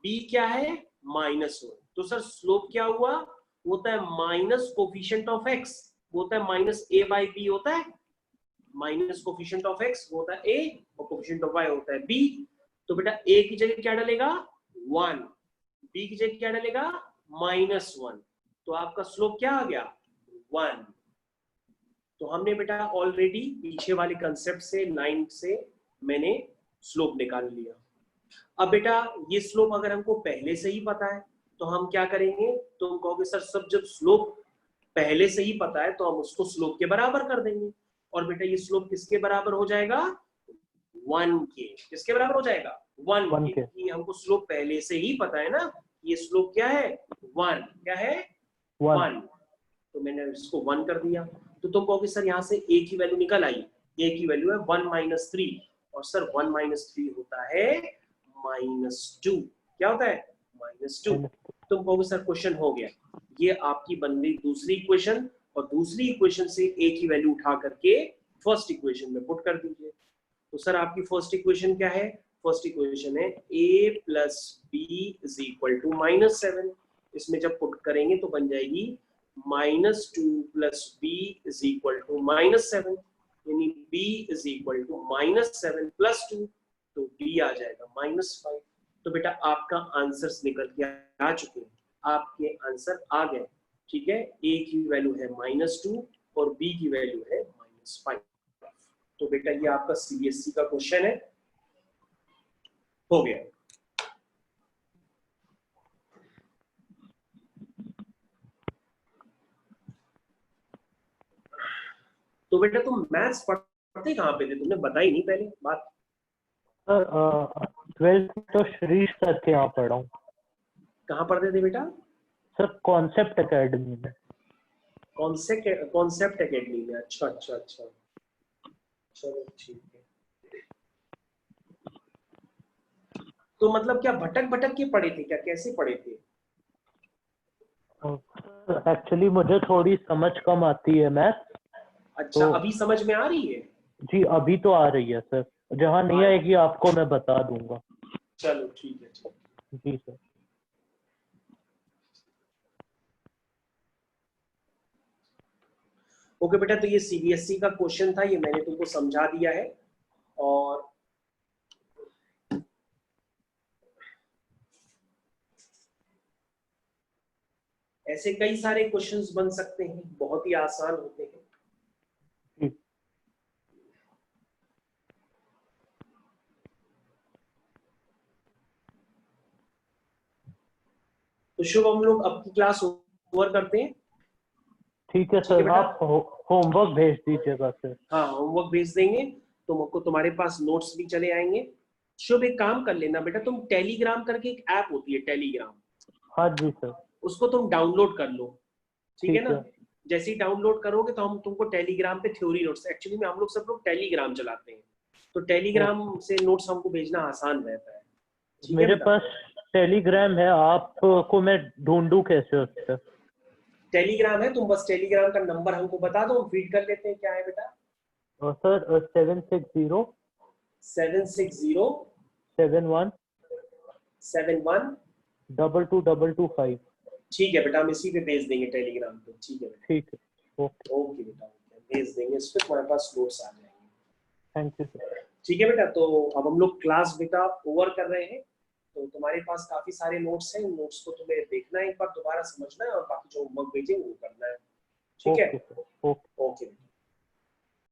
b क्या है -1। तो सर स्लोप क्या हुआ, होता है माइनस कोफिशिएंट ऑफ x, होता है -a/b होता है, माइनस कोफिशिएंट ऑफ x होता है a और कोफिशिएंट ऑफ y होता है b। तो बेटा a की जगह क्या डलेगा 1, b की जगह क्या डलेगा -1, तो आपका स्लोप क्या आ गया 1। तो हमने बेटा ऑलरेडी पीछे वाले कंसेप्ट से, लाइन से मैंने स्लोप निकाल लिया। अब बेटा ये स्लोप अगर हमको पहले से ही पता है तो हम क्या करेंगे, तो हम कहोगे सर सब जब स्लोप पहले से ही पता है तो हम उसको स्लोप के बराबर कर देंगे। और बेटा ये स्लोप किसके बराबर हो जाएगा 1 के, किसके बराबर हो जाएगा 1 के, क्योंकि हमको स्लोप पहले से ही पता है ना, ये स्लोप क्या है 1, क्या है 1। तो मैंने इसको 1 कर दिया। तो तुम कहोगे सर यहाँ से a की वैल्यू निकल आई, a की वैल्यू है 1 - 3, और सर 1 - 3 होता है -2। क्या होता है -2। तुम कहोगे सर क्वेश्चन हो गया, ये आपकी बन गई दूसरी इक्वेशन, और दूसरी इक्वेशन से a की वैल्यू उठा करके फर्स्ट इक्वेशन में पुट कर दीजिए। तो सर आपकी फर्स्ट इक्वेशन क्या है, फर्स्ट इक्वेशन है a plus b is equal to -7। इसमें जब पुट करेंगे तो बन जाएगी -2 plus b is equal to -7, यानी b is equal to -7 plus 2, तो b आ जाएगा -5। तो बेटा आपका आंसर्स निकल के आ चुके हैं, आपके आंसर आ गए, ठीक है। a की वैल्यू है -2 और b की वैल्यू है -5। तो बेटा ये आपका सीबीएसई का क्वेश्चन है, हो गया। तो बेटा तुम मैथ्स पढ़ते कहाँ पे थे, तुमने बताई नहीं पहले बात। सर 12th तो श्रीश सर के यहाँ पढ़ा हूँ। कहाँ पढ़ते थे बेटा? सर कॉन्सेप्ट एकेडमी में। कॉन्सेप्ट एकेडमी में, अच्छा अच्छा अच्छा, चलो ठीक है। तो मतलब क्या भटक भटक के पढ़े थे क्या, कैसे पढ़े थे? एक्चुअली मुझे थोड़ी समझ कम आती है मैथ। अच्छा तो अभी समझ में आ रही है? जी अभी तो आ रही है सर, जहाँ नहीं आएगी आपको मैं बता दूंगा। चलो ठीक है ठीक। जी सर। ओके बेटा, तो ये सीबीएसई का क्वेश्चन था, ये मैंने तुमको समझा दिया है। और ऐसे कई सारे क्वेश्चंस बन सकते हैं, बहुत ही आसान होते हैं। तो शुभ, हम लोग अब की क्लास ओवर करते हैं। ठीक है ठीक है सर, बेटा? आप होमवर्क भेज दीजिएगा सर। हाँ, होमवर्क भेज देंगे, तुमको तुम्हारे पास नोट्स भी चले आएंगे। शुभ, एक काम कर लेना बेटा, तुम टेलीग्राम करके एक ऐप होती है टेलीग्राम, हाँ जी सर। उसको तुम डाउनलोड कर लो। ठीक है ठीक ना? है। जैसे ही डाउनलोड करोगे तो हम तुमको टेलीग्राम पे थ्योरी नोट्स, एक्चुअली में हम लोग सब लोग टेलीग्राम चलाते हैं, तो टेलीग्राम ओके। से नोट्स हमको भेजना आसान रहता है। ठीक है मेरे बेटा? पास टेलीग्राम है, आपको मैं ढूंढूं कैसे उस पर? टेलीग्राम है, तुम बस टेलीग्राम का नंबर हमको बता दो, हम फीड कर लेते हैं। क्या है बेटा? सर 760 760 71 71। 22225। ठीक है बेटा, हम इसी पे भेज देंगे टेलीग्राम पे। ठीक है बेटा? ठीक है, ओके। ओके बेटा, ओके, भेज देंगे, इस पे तुम्हारे पास नोट्स आ जाएंगे। Thank you sir. ठीक है बेटा? तो अब हम लोग क्लास बेटा ओवर कर रहे हैं, तो तुम्हारे पास काफी सारे नोट्स हैं, नोट्स को तुम्हें देखना है, एक बार दोबारा समझना है, और बाकी जो होमवर्क भेजेंगे वो करना है। ठीक है? Okay sir, okay. ओके।